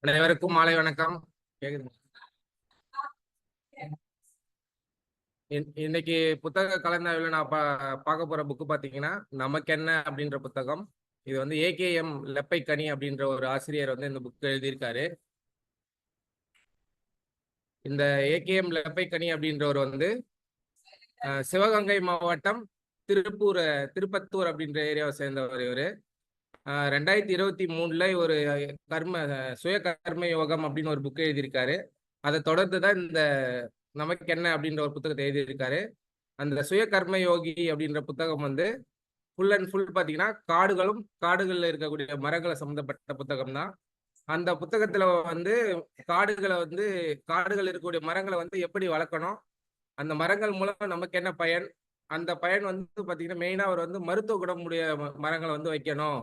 அனைவருக்கும் மாலை வணக்கம். இன்னைக்கு புத்தக கலந்தாய்வில் நான் பார்க்க போற புக்கு பார்த்தீங்கன்னா நமக்கு என்ன அப்படின்ற புத்தகம். இது வந்து ஏகேஎம் லெப்பைக்கனி அப்படின்ற ஒரு ஆசிரியர் வந்து இந்த புக்கு எழுதியிருக்காரு. இந்த ஏகேஎம் லெப்பைக்கனி அப்படின்றவர் வந்து சிவகங்கை மாவட்டம் திருப்பத்தூர் அப்படின்ற ஏரியாவை சேர்ந்தவர். இவர் 2023 ஒரு சுய கர்ம யோகம் அப்படின்னு ஒரு புக்கு எழுதியிருக்காரு. அதை தொடர்ந்து தான் இந்த நமக்கு என்ன அப்படின்ற ஒரு புத்தகத்தை எழுதியிருக்காரு. அந்த சுய கர்ம யோகி அப்படின்ற புத்தகம் வந்து ஃபுல் அண்ட் ஃபுல் பார்த்தீங்கன்னா காடுகளில் இருக்கக்கூடிய மரங்களை சம்மந்தப்பட்ட புத்தகம் தான். அந்த புத்தகத்துல வந்து காடுகள் இருக்கக்கூடிய மரங்களை வந்து எப்படி வளர்க்கணும், அந்த மரங்கள் மூலம் நமக்கு என்ன பயன், அந்த பயன் வந்து பார்த்தீங்கன்னா மெயினா அவர் வந்து மருத்துவ குணமுடைய மரங்களை வந்து வைக்கணும்,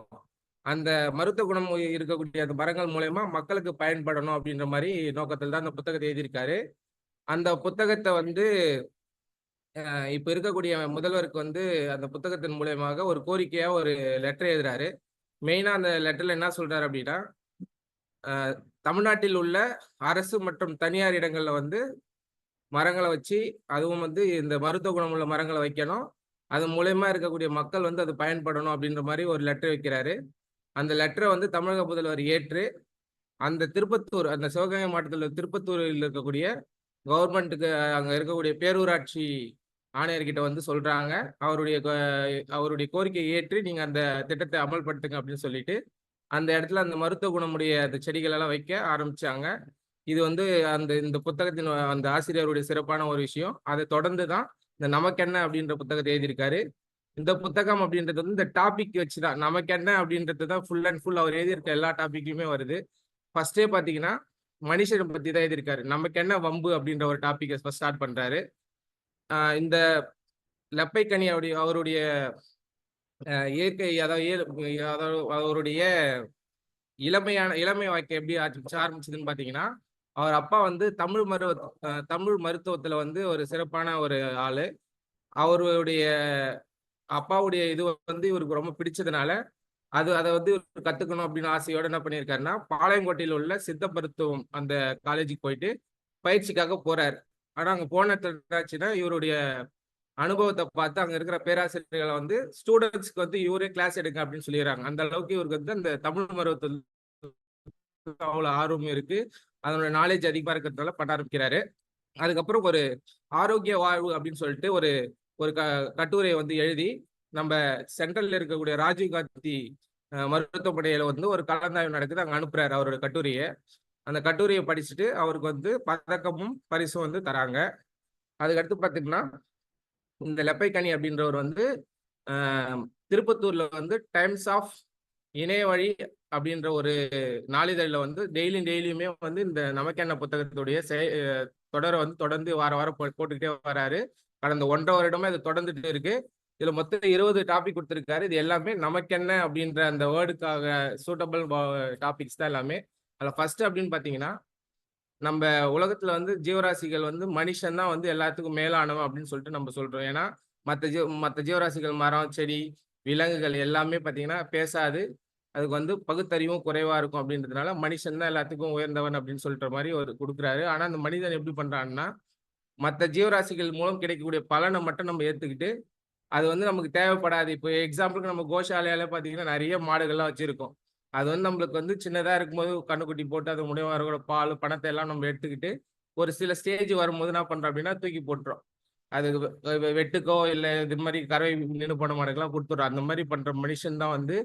அந்த மருத்துவ குணம் இருக்கக்கூடிய அந்த மரங்கள் மூலயமா மக்களுக்கு பயன்படணும் அப்படின்ற மாதிரி நோக்கத்தில் தான் அந்த புத்தகத்தை எழுதியிருக்காரு. அந்த புத்தகத்தை வந்து இப்ப இருக்கக்கூடிய முதல்வருக்கு வந்து அந்த புத்தகத்தின் மூலயமாக ஒரு கோரிக்கையா ஒரு லெட்டர் எழுதுறாரு. மெயினா அந்த லெட்டர்ல என்ன சொல்றாரு அப்படின்னா, தமிழ்நாட்டில் உள்ள அரசு மற்றும் தனியார் இடங்கள்ல வந்து மரங்களை வச்சு, அதுவும் வந்து இந்த மருத்துவ குணமுள்ள மரங்களை வைக்கணும், அது மூலயமா இருக்கக்கூடிய மக்கள் வந்து அது பயன்படணும் அப்படின்ற மாதிரி ஒரு லெட்டர் வைக்கிறாரு. அந்த லெட்டரை வந்து தமிழக முதல்வர் ஏற்று அந்த சிவகங்கை மாவட்டத்தில் திருப்பத்தூரில் இருக்கக்கூடிய கவர்மெண்ட்டுக்கு அங்க இருக்கக்கூடிய பேரூராட்சி ஆணையர்கிட்ட வந்து சொல்றாங்க, அவருடைய கோரிக்கையை ஏற்று நீங்க அந்த திட்டத்தை அமல்படுத்துங்க அப்படின்னு சொல்லிட்டு அந்த இடத்துல அந்த மருத்துவ குணமுடைய அந்த செடிகள் எல்லாம் வைக்க ஆரம்பிச்சாங்க. இது வந்து இந்த புத்தகத்தின் அந்த ஆசிரியருடைய சிறப்பான ஒரு விஷயம். அதை தொடர்ந்து தான் இந்த நமக்கென்ன அப்படின்ற புத்தகத்தை எழுதியிருக்காரு. இந்த புத்தகம் அப்படின்றது வந்து இந்த டாபிக் வச்சுதான், நமக்கென்ன அப்படின்றது தான் ஃபுல் அண்ட் ஃபுல் அவர் எழுதியிருக்க எல்லா டாபிக்லையுமே வருது. ஃபர்ஸ்டே பாத்தீங்கன்னா மனுஷனை பத்தி தான் எழுதியிருக்காரு. நமக்கு என்ன வம்பு அப்படின்ற ஒரு டாபிக் ஃபர்ஸ்ட் ஸ்டார்ட் பண்றாரு. இந்த லெப்பைக்கனி அவருடைய இயற்கை, அதாவது அவருடைய இளமை வாழ்க்கை எப்படி ஆரம்பிச்சதுன்னு பாத்தீங்கன்னா, அவர் அப்பா வந்து தமிழ் மருத்துவத்துல வந்து ஒரு சிறப்பான ஒரு ஆளு. அவருடைய அப்பாவுடைய இது வந்து இவருக்கு ரொம்ப பிடிச்சதுனால அதை வந்து கத்துக்கணும் அப்படின்னு ஆசையோட என்ன பண்ணியிருக்காருன்னா, பாளையங்கோட்டையில் உள்ள சித்த மருத்துவம் அந்த காலேஜுக்கு போயிட்டு பயிற்சிக்காக போறாரு. ஆனா அங்க போன என்னாச்சுன்னா, இவருடைய அனுபவத்தை பார்த்து அங்க இருக்கிற பேராசிரியர்களை வந்து ஸ்டூடெண்ட்ஸ்க்கு வந்து இவரே கிளாஸ் எடுங்க அப்படின்னு சொல்லிடுறாங்க. அந்த அளவுக்கு இவருக்கு வந்து அந்த தமிழ் மருத்துவத்தில் அவ்வளவு ஆர்வம் இருக்கு, அதனோட நாலேஜ் அதிகமா இருக்கிறதுனால பண்ண ஆரம்பிக்கிறாரு. அதுக்கப்புறம் ஒரு ஆரோக்கிய வாழ்வு அப்படின்னு சொல்லிட்டு ஒரு ஒரு கட்டுரையை வந்து எழுதி நம்ம சென்ட்ரல்ல இருக்கக்கூடிய ராஜீவ்காந்தி மருத்துவமனையில வந்து ஒரு கலந்தாய்வு நடக்குது, அங்க அனுப்புறாரு அவரோட கட்டுரையை. அந்த கட்டுரையை படிச்சுட்டு அவருக்கு வந்து பதக்கமும் பரிசும் வந்து தராங்க. அதுக்கடுத்து பாத்தீங்கன்னா, இந்த லெப்பைக்கனி அப்படின்றவர் வந்து திருப்பத்தூர்ல வந்து டைம்ஸ் ஆஃப் இணைய வழி அப்படின்ற ஒரு நாளிதழில் வந்து டெய்லியுமே வந்து இந்த நமக்கென்ன புத்தகத்துடைய தொடரை வந்து தொடர்ந்து வாரம் போட்டுக்கிட்டே வராரு. கடந்த 1.5 வருடமா இது தொடர்ந்துட்டு இருக்கு. இதுல மொத்தம் 20 டாபிக் கொடுத்துருக்காரு. இது எல்லாமே நமக்கென்ன அப்படின்ற அந்த வேர்டுக்காக சூட்டபிள் டாபிக்ஸ் தான் எல்லாமே. அதில் ஃபர்ஸ்ட் அப்படின்னு பார்த்தீங்கன்னா, நம்ம உலகத்துல வந்து ஜீவராசிகள் வந்து மனுஷன் தான் வந்து எல்லாத்துக்கும் மேலானவன் அப்படின்னு சொல்லிட்டு நம்ம சொல்றோம். ஏன்னா மற்ற ஜீவராசிகள், மரம், செடி, விலங்குகள் எல்லாமே பார்த்தீங்கன்னா பேசாது, அதுக்கு வந்து பகுத்தறிவும் குறைவா இருக்கும் அப்படின்றதுனால மனுஷன் தான் எல்லாத்துக்கும் உயர்ந்தவன் அப்படின்னு சொல்ற மாதிரி ஒரு கொடுக்குறாரு. ஆனா அந்த மனிதன் எப்படி பண்றான்னா, மற்ற ஜீவராசிகள் மூலம் கிடைக்கக்கூடிய பலனை மட்டும் நம்ம ஏத்துக்கிட்டு அது வந்து நமக்கு தேவைப்படாது. இப்போ எக்ஸாம்பிளுக்கு நம்ம கோஷாலையால பார்த்தீங்கன்னா நிறைய மாடுகள்லாம் வச்சிருக்கோம். அது வந்து நம்மளுக்கு வந்து சின்னதா இருக்கும்போது கண்ணுக்குட்டி போட்டு அது முனைவாரோட பால், பணத்தை எல்லாம் நம்ம எடுத்துக்கிட்டு ஒரு சில ஸ்டேஜ் வரும்போது என்ன பண்றோம் அப்படின்னா தூக்கி போட்டுரும். அது வெட்டுக்கோ இல்லை இது மாதிரி கறவை நின்று போன மாடுகள்லாம் கொடுத்துட்றோம். அந்த மாதிரி பண்ற மனுஷன் தான் வந்து,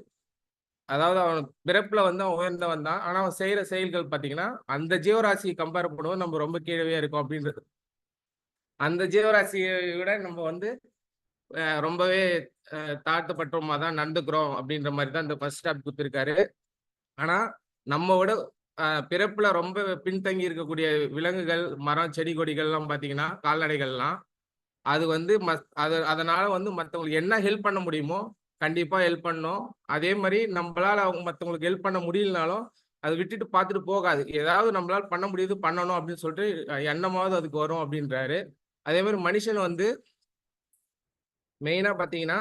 அதாவது அவன் பிறப்புல வந்து அவன் உயர்ந்தவன் தான். ஆனா அவன் செய்யற செயல்கள் பார்த்தீங்கன்னா அந்த ஜீவராசியை கம்பேர் பண்ணுவோம் நம்ம ரொம்ப கீழவே இருக்கும் அப்படின்றது. அந்த ஜீவராசியை விட நம்ம வந்து ரொம்பவே தாழ்த்தப்பட்டோமா தான் நடந்துக்கிறோம் அப்படின்ற மாதிரி தான் இந்த ஃபர்ஸ்ட் ஸ்டாப் கொடுத்துருக்காரு. ஆனா நம்ம விட பிறப்புல ரொம்ப பின்தங்கி இருக்கக்கூடிய விலங்குகள், மரம், செடி, கொடிகள்லாம் பார்த்தீங்கன்னா கால்நடைகள்லாம் அது வந்து அதனால வந்து மற்றவங்களுக்கு என்ன ஹெல்ப் பண்ண முடியுமோ கண்டிப்பா ஹெல்ப் பண்ணணும். அதே மாதிரி நம்மளால அவங்க மற்றவங்களுக்கு ஹெல்ப் பண்ண முடியலனாலும் அதை விட்டுட்டு பார்த்துட்டு போகாது. ஏதாவது நம்மளால பண்ண முடியுது பண்ணணும் அப்படின்னு சொல்லிட்டு எண்ணமாவது அதுக்கு வரும் அப்படின்றாரு. அதே மாதிரி மனுஷன் வந்து மெயினா பார்த்தீங்கன்னா,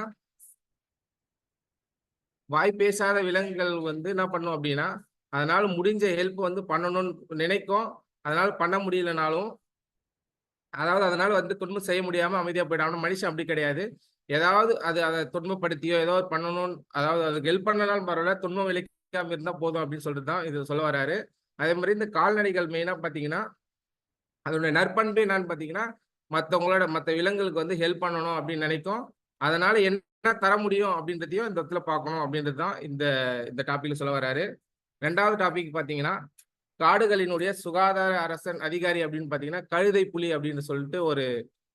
வாய் பேசாத விலங்குகள் வந்து என்ன பண்ணும் அப்படின்னா, அதனால முடிஞ்ச ஹெல்ப் வந்து பண்ணணும்னு நினைக்கும். அதனால பண்ண முடியலனாலும், அதாவது அதனால வந்து துன்பம் செய்ய முடியாம அமைதியா போயிடும். ஆனா மனுஷன் அப்படி கிடையாது. ஏதாவது அத துன்பப்படுத்தியோ, ஏதோ ஒரு பண்ணணும்னு அதாவது அதுக்கு ஹெல்ப் பண்ணலனாலும் பரவால்ல, துன்பம் விளைவிக்காம இருந்தா போதும் அப்படின்னு சொல்லிட்டு தான் இது சொல்ல வராரு. அதே மாரி இந்த கால்நடைகள் மெயினா பார்த்தீங்கன்னா, அதனுடைய நற்பண்பு என்னன்னு பார்த்தீங்கன்னா, மத்த விலங்குகளுக்கு வந்து ஹெல்ப் பண்ணணும் அப்படின்னு நினைக்கும். அதனால என்ன தர முடியும் அப்படின்றதையும் இந்த இடத்துல பார்க்கணும் அப்படின்றது தான் இந்த இந்த டாபிக்ல சொல்ல வராரு. 2வது டாபிக் பார்த்தீங்கன்னா, காடுகளினுடைய சுகாதார அரசன் அதிகாரி அப்படின்னு பார்த்தீங்கன்னா, கழுதை புலி அப்படின்னு சொல்லிட்டு ஒரு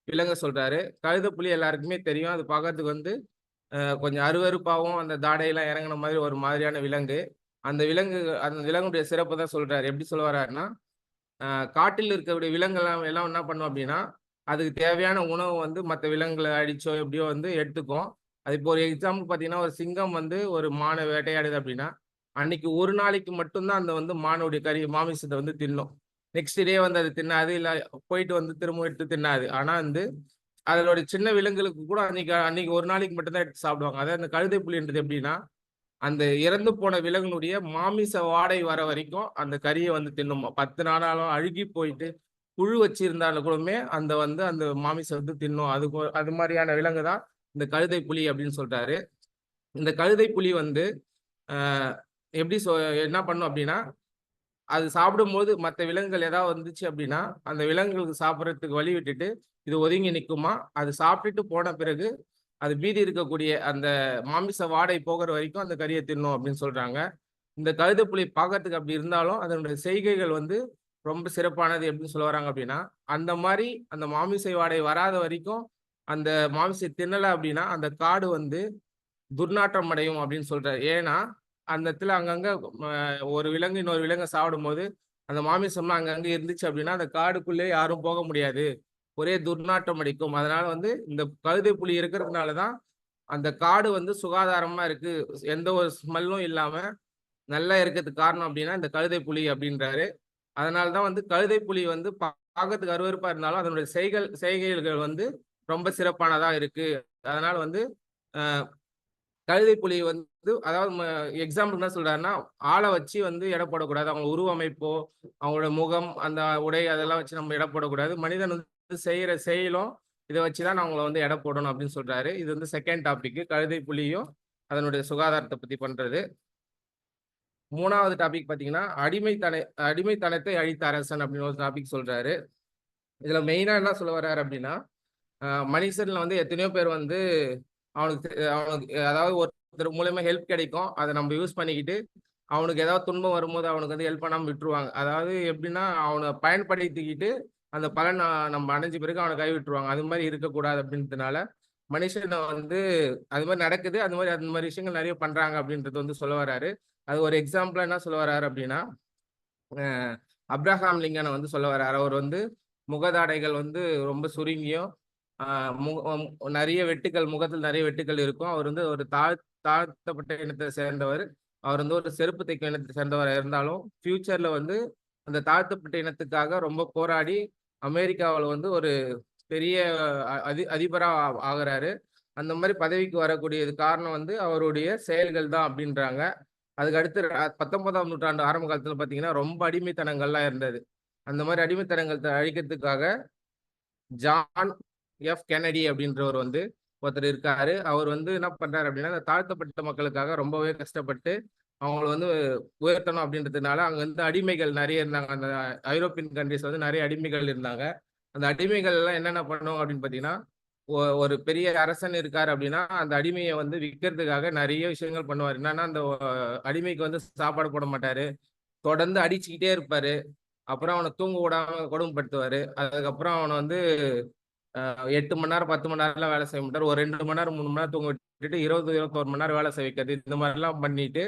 விலங்க சொல்றாரு. கழுதை புலி எல்லாருக்குமே தெரியும். அது பார்க்கறதுக்கு வந்து கொஞ்சம் அருவருப்பாவும், அந்த தாடையெல்லாம் இறங்குன மாதிரி ஒரு மாதிரியான விலங்கு. அந்த விலங்குடைய சிறப்ப தான் சொல்றாரு. எப்படி சொல்ல வர்றாருன்னா, அ காட்டில் இருக்கக்கூடிய விலங்குலாம் எல்லாம் என்ன பண்ணும் அப்படின்னா, அதுக்கு தேவையான உணவு வந்து மத்த விலங்குகள அடிச்சோ, எப்படியோ வந்து எடுத்துக்கும். அது இப்போ ஒரு எக்ஸாம்பிள் பார்த்தீங்கன்னா, ஒரு சிங்கம் வந்து ஒரு மான வேட்டையாடுது அப்படின்னா, அன்னைக்கு ஒரு நாளைக்கு மட்டும் தான் அந்த வந்து மானுடைய மாமிசத்த வந்து தின்னும். நெக்ஸ்ட் டே வந்து அது தின்னாது. இல்ல போயிட்டு வந்து திரும்பவும் எடுத்து தின்னாது. ஆனா வந்து அதனுடைய சின்ன விலங்குகளுக்கு கூட அன்னைக்கு அன்னைக்கு ஒரு நாளைக்கு மட்டும் தான் எடுத்து சாப்பிடுவாங்க. அதாவது அந்த கழுதை புலின்றது எப்படின்னா, அந்த இறந்து போன விலங்கினுடைய மாமிச வாடை வர வரைக்கும் அந்த கறிய வந்து தின்னுமாம். 10 நாளாலும் அழுகி போயிட்டு, புழு வச்சிருந்தாலும் கூடமே அந்த மாமிசம் வந்து தின்னும். அது மாரியான விலங்கு தான் இந்த கழுதை புலி அப்படின்னு சொல்றாரு. இந்த கழுதை புலி வந்து அ எப்படி என்ன பண்ணும் அப்படின்னா, அது சாப்பிடும்போது மத்த விலங்குகள் ஏதாவது வந்துச்சு அப்படின்னா, அந்த விலங்குகளுக்கு சாப்பிடுறதுக்கு வழி விட்டுட்டு, இது ஒதுங்கி நிக்குமாம். அது சாப்பிட்டுட்டு போன பிறகு, அது மீதி இருக்கக்கூடிய அந்த மாமிச வாடை போகுற வரைக்கும் அந்த கறிய தின்னும் அப்படின்னு சொல்றாங்க. இந்த கழுதைப்புலி பார்க்கறதுக்கு அப்படி இருந்தாலும், அதனுடைய செய்கைகள் வந்து ரொம்ப சிறப்பானது. எப்படி சொல்ல வராங்க அப்படின்னா, அந்த மாரி அந்த மாமிசை வாடை வராத வரைக்கும், அந்த மாமிசம் தின்னல அப்படின்னா, அந்த காடு வந்து துர்நாற்றம் அடையும் அப்படின்னு சொல்றாரு. ஏன்னா, அந்த இடத்துல அங்கங்க ம ஒரு விலங்கு இன்னொரு விலங்க சாப்பிடும்போது, அந்த மாமிசம்லாம் அங்கங்க இருந்துச்சு அப்படின்னா, அந்த காடுக்குள்ளே யாரும் போக முடியாது. ஒரே துர்நாற்றம் அடிக்கும். அதனால வந்து இந்த கழுதை புலி இருக்கிறதுனால தான், அந்த காடு வந்து சுகாதாரமா இருக்கு. எந்த ஒரு ஸ்மெல்லும் இல்லாம நல்லா இருக்கிறதுக்கு காரணம் அப்படின்னா, இந்த கழுதை புலி அப்படின்றாரு. அதனால தான் வந்து கழுதை புலி வந்து பார்க்கறதுக்கு அருவருப்பா இருந்தாலும், அதனுடைய செய்கைகள் வந்து ரொம்ப சிறப்பானதா இருக்கு. அதனால வந்து அ கழுதை புலி வந்து அதாவது எக்ஸாம்பிள் என்ன சொல்றாருன்னா, ஆள வச்சு வந்து எடை போடக்கூடாது. அவங்க உருவமைப்போ, அவங்களோட முகம், அந்த உடை அதெல்லாம் வச்சு நம்ம எடை போடக்கூடாது. மனிதன் வந்து செய்யற செயலும் இத வச்சு தான் அவங்கள வந்து எடை போடணும் அப்படின்னு சொல்றாரு. இது வந்து 2ண்ட் டாபிக். கழுதை புலியும் அதனுடைய சுகாதாரத்த பத்தி பண்றது. 3வது டாபிக் பார்த்தீங்கன்னா, அடிமைத்தனத்தை அழித்த அரசன் அப்படின்னு ஒரு டாபிக் சொல்றாரு. இதுல மெயினா என்ன சொல்ல வர்றாரு அப்படின்னா, மனிதன்ல வந்து எத்தனையோ பேர் வந்து அவனுக்கு அதாவது ஒருத்தர் மூலியமா ஹெல்ப் கிடைக்கும். அத நம்ம யூஸ் பண்ணிக்கிட்டு, அவனுக்கு ஏதாவது துன்பம் வரும்போது அவனுக்கு வந்து ஹெல்ப் பண்ணாம விட்டுருவாங்க. அதாவது எப்படின்னா, அவன பயன்படுத்திக்கிட்டு, அந்த பலன் நம்ம அடைஞ்ச பிறகு அவன கைவிட்டுருவாங்க. அது மாரி இருக்கக்கூடாது அப்படின்றதுனால, மனுஷன வந்து அது மாரி நடக்குது. அந்த மாரி விஷயங்கள் நெறைய பண்றாங்க அப்படின்றது வந்து சொல்ல வராரு. அது ஒரு எக்ஸாம்பிளா என்ன சொல்ல வராரு அப்படின்னா, அ அப்ரஹாம் லிங்கன வந்து சொல்ல வராரு. அவர் வந்து முகதாடைகள் வந்து ரொம்ப சுருங்கியும், அ மு நெறைய முகத்தில் நெறைய வெட்டுக்கள் இருக்கும். அவர் வந்து ஒரு தாழ்த்தப்பட்ட இனத்த சேர்ந்தவர். அவர் வந்து ஒரு செருப்பு தைக்கும் இனத்த சேர்ந்தவரா இருந்தாலும், ஃபியூச்சர்ல வந்து அந்த தாழ்த்தப்பட்ட இனத்துக்காக ரொம்ப போராடி, அமெரிக்காவுல வந்து ஒரு பெரிய அதிபரா ஆகுறாரு. அந்த மாரி பதவிக்கு வரக்கூடியது காரணம் வந்து அவருடைய செயல்கள் தான் அப்டின்றாங்க. அதுக்கு அடுத்து 19ஆம் நூற்றாண்டு ஆரம்ப காலத்துல பார்த்தீங்கன்னா, ரொம்ப அடிமைத்தனங்கள்லாம் இருந்தது. அந்த மாரி அடிமைத்தனங்கத்த அழிக்கிறதுக்காக ஜான் கென்னடி அப்படின்றவர் வந்து ஒருத்தர் இருக்காரு. அவர் வந்து என்ன பண்றாரு அப்படின்னா, அந்த தாழ்த்தப்பட்ட மக்களுக்காக ரொம்பவே கஷ்டப்பட்டு, அவங்கள வந்து உயர்த்தணும் அப்படின்றதுனால, அங்க வந்து அடிமைகள் நெறைய இருந்தாங்க. அந்த ஐரோப்பியன் கன்ட்ரீஸ் வந்து நெறைய அடிமைகள் இருந்தாங்க. அந்த அடிமைகள் எல்லாம் என்னென்ன பண்ணும் அப்படின்னு பார்த்தீங்கன்னா, ஒரு பெரிய அரசன் இருக்காரு அப்படின்னா, அந்த அடிமைய வந்து விக்கிறதுக்காக நெறைய விஷயங்கள் பண்ணுவாரு. என்னன்னா, அந்த அடிமைக்கு வந்து சாப்பாடு போட மாட்டாரு. தொடர்ந்து அடிச்சுக்கிட்டே இருப்பாரு. அப்புறம் அவன தூங்க விடாம கொடுமைப்படுத்துவாரு. அதுக்கப்புறம் அவன வந்து 8 மணி நேரம், 10 மணி நேரம்லாம் வேலை செய்ய மாட்டாரு. ஒரு 2 மணி நேரம், 3 மணி நேரம் தூங்க விட்டுட்டு 20, 21 மணி நேரம் வேலை செய்ய வைக்கிறது. இந்த மாரிலாம் பண்ணிட்டு,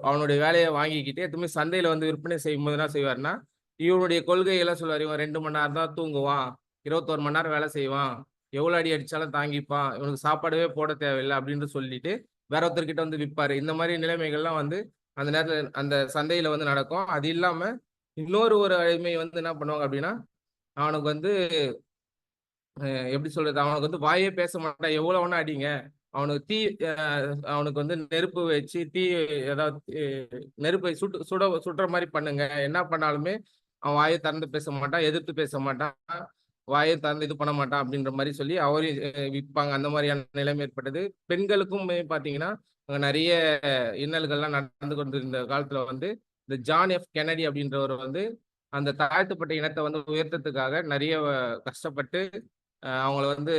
அவனுடைய வேலைய வாங்கிக்கிட்டு, திரும்பி சந்தையில வந்து விற்பனை செய்யும்போது என்ன செய்வாருன்னா, இவனுடைய கொள்கைகள்லாம் சொல்லுவாரு. இவன் 2 மணி நேரம் தான் தூங்குவான். 21 மணி நேரம் வேலை செய்வான். எவ்வளோ அடி அடிச்சாலும் தாங்கிப்பான். இவனுக்கு சாப்பாடவே போட தேவையில்ல அப்படின்னு சொல்லிட்டு, வேற ஒருத்தர்கிட்ட வந்து விப்பாரு. இந்த மாரி நிலைமைகள்லாம் வந்து அந்த நேரத்துல அந்த சந்தையில வந்து நடக்கும். அது இல்லாம ஒரு அடிமை வந்து என்ன பண்ணுவாங்க அப்படின்னா, அவனுக்கு வந்து எப்படி சொல்றது? அவனுக்கு வந்து வாயே பேச மாட்டான். எவ்வளோ வேணா அடிங்க. அவனுக்கு அவனுக்கு வந்து நெருப்பு வச்சு ஏதாவது நெருப்பை சுடுற மாதிரி பண்ணுங்க. என்ன பண்ணாலுமே அவன் வாயை திறந்து பேச மாட்டான், எதிர்த்து பேச மாட்டான், வாயை திறந்து இது பண்ண மாட்டான் அப்படின்ற மாதிரி சொல்லி அவரையும் விற்பாங்க. அந்த மாதிரியான நிலைமை ஏற்பட்டது. பெண்களுக்கும் பாத்தீங்கன்னா நிறைய இன்னல்கள்லாம் நடந்து கொண்டிருந்த காலத்துல வந்து இந்த ஜான் எஃப் கென்னடி அப்படின்றவர் வந்து அந்த தாழ்த்தப்பட்ட இனத்தை வந்து உயர்த்தத்துக்காக நிறைய கஷ்டப்பட்டு அவங்கள வந்து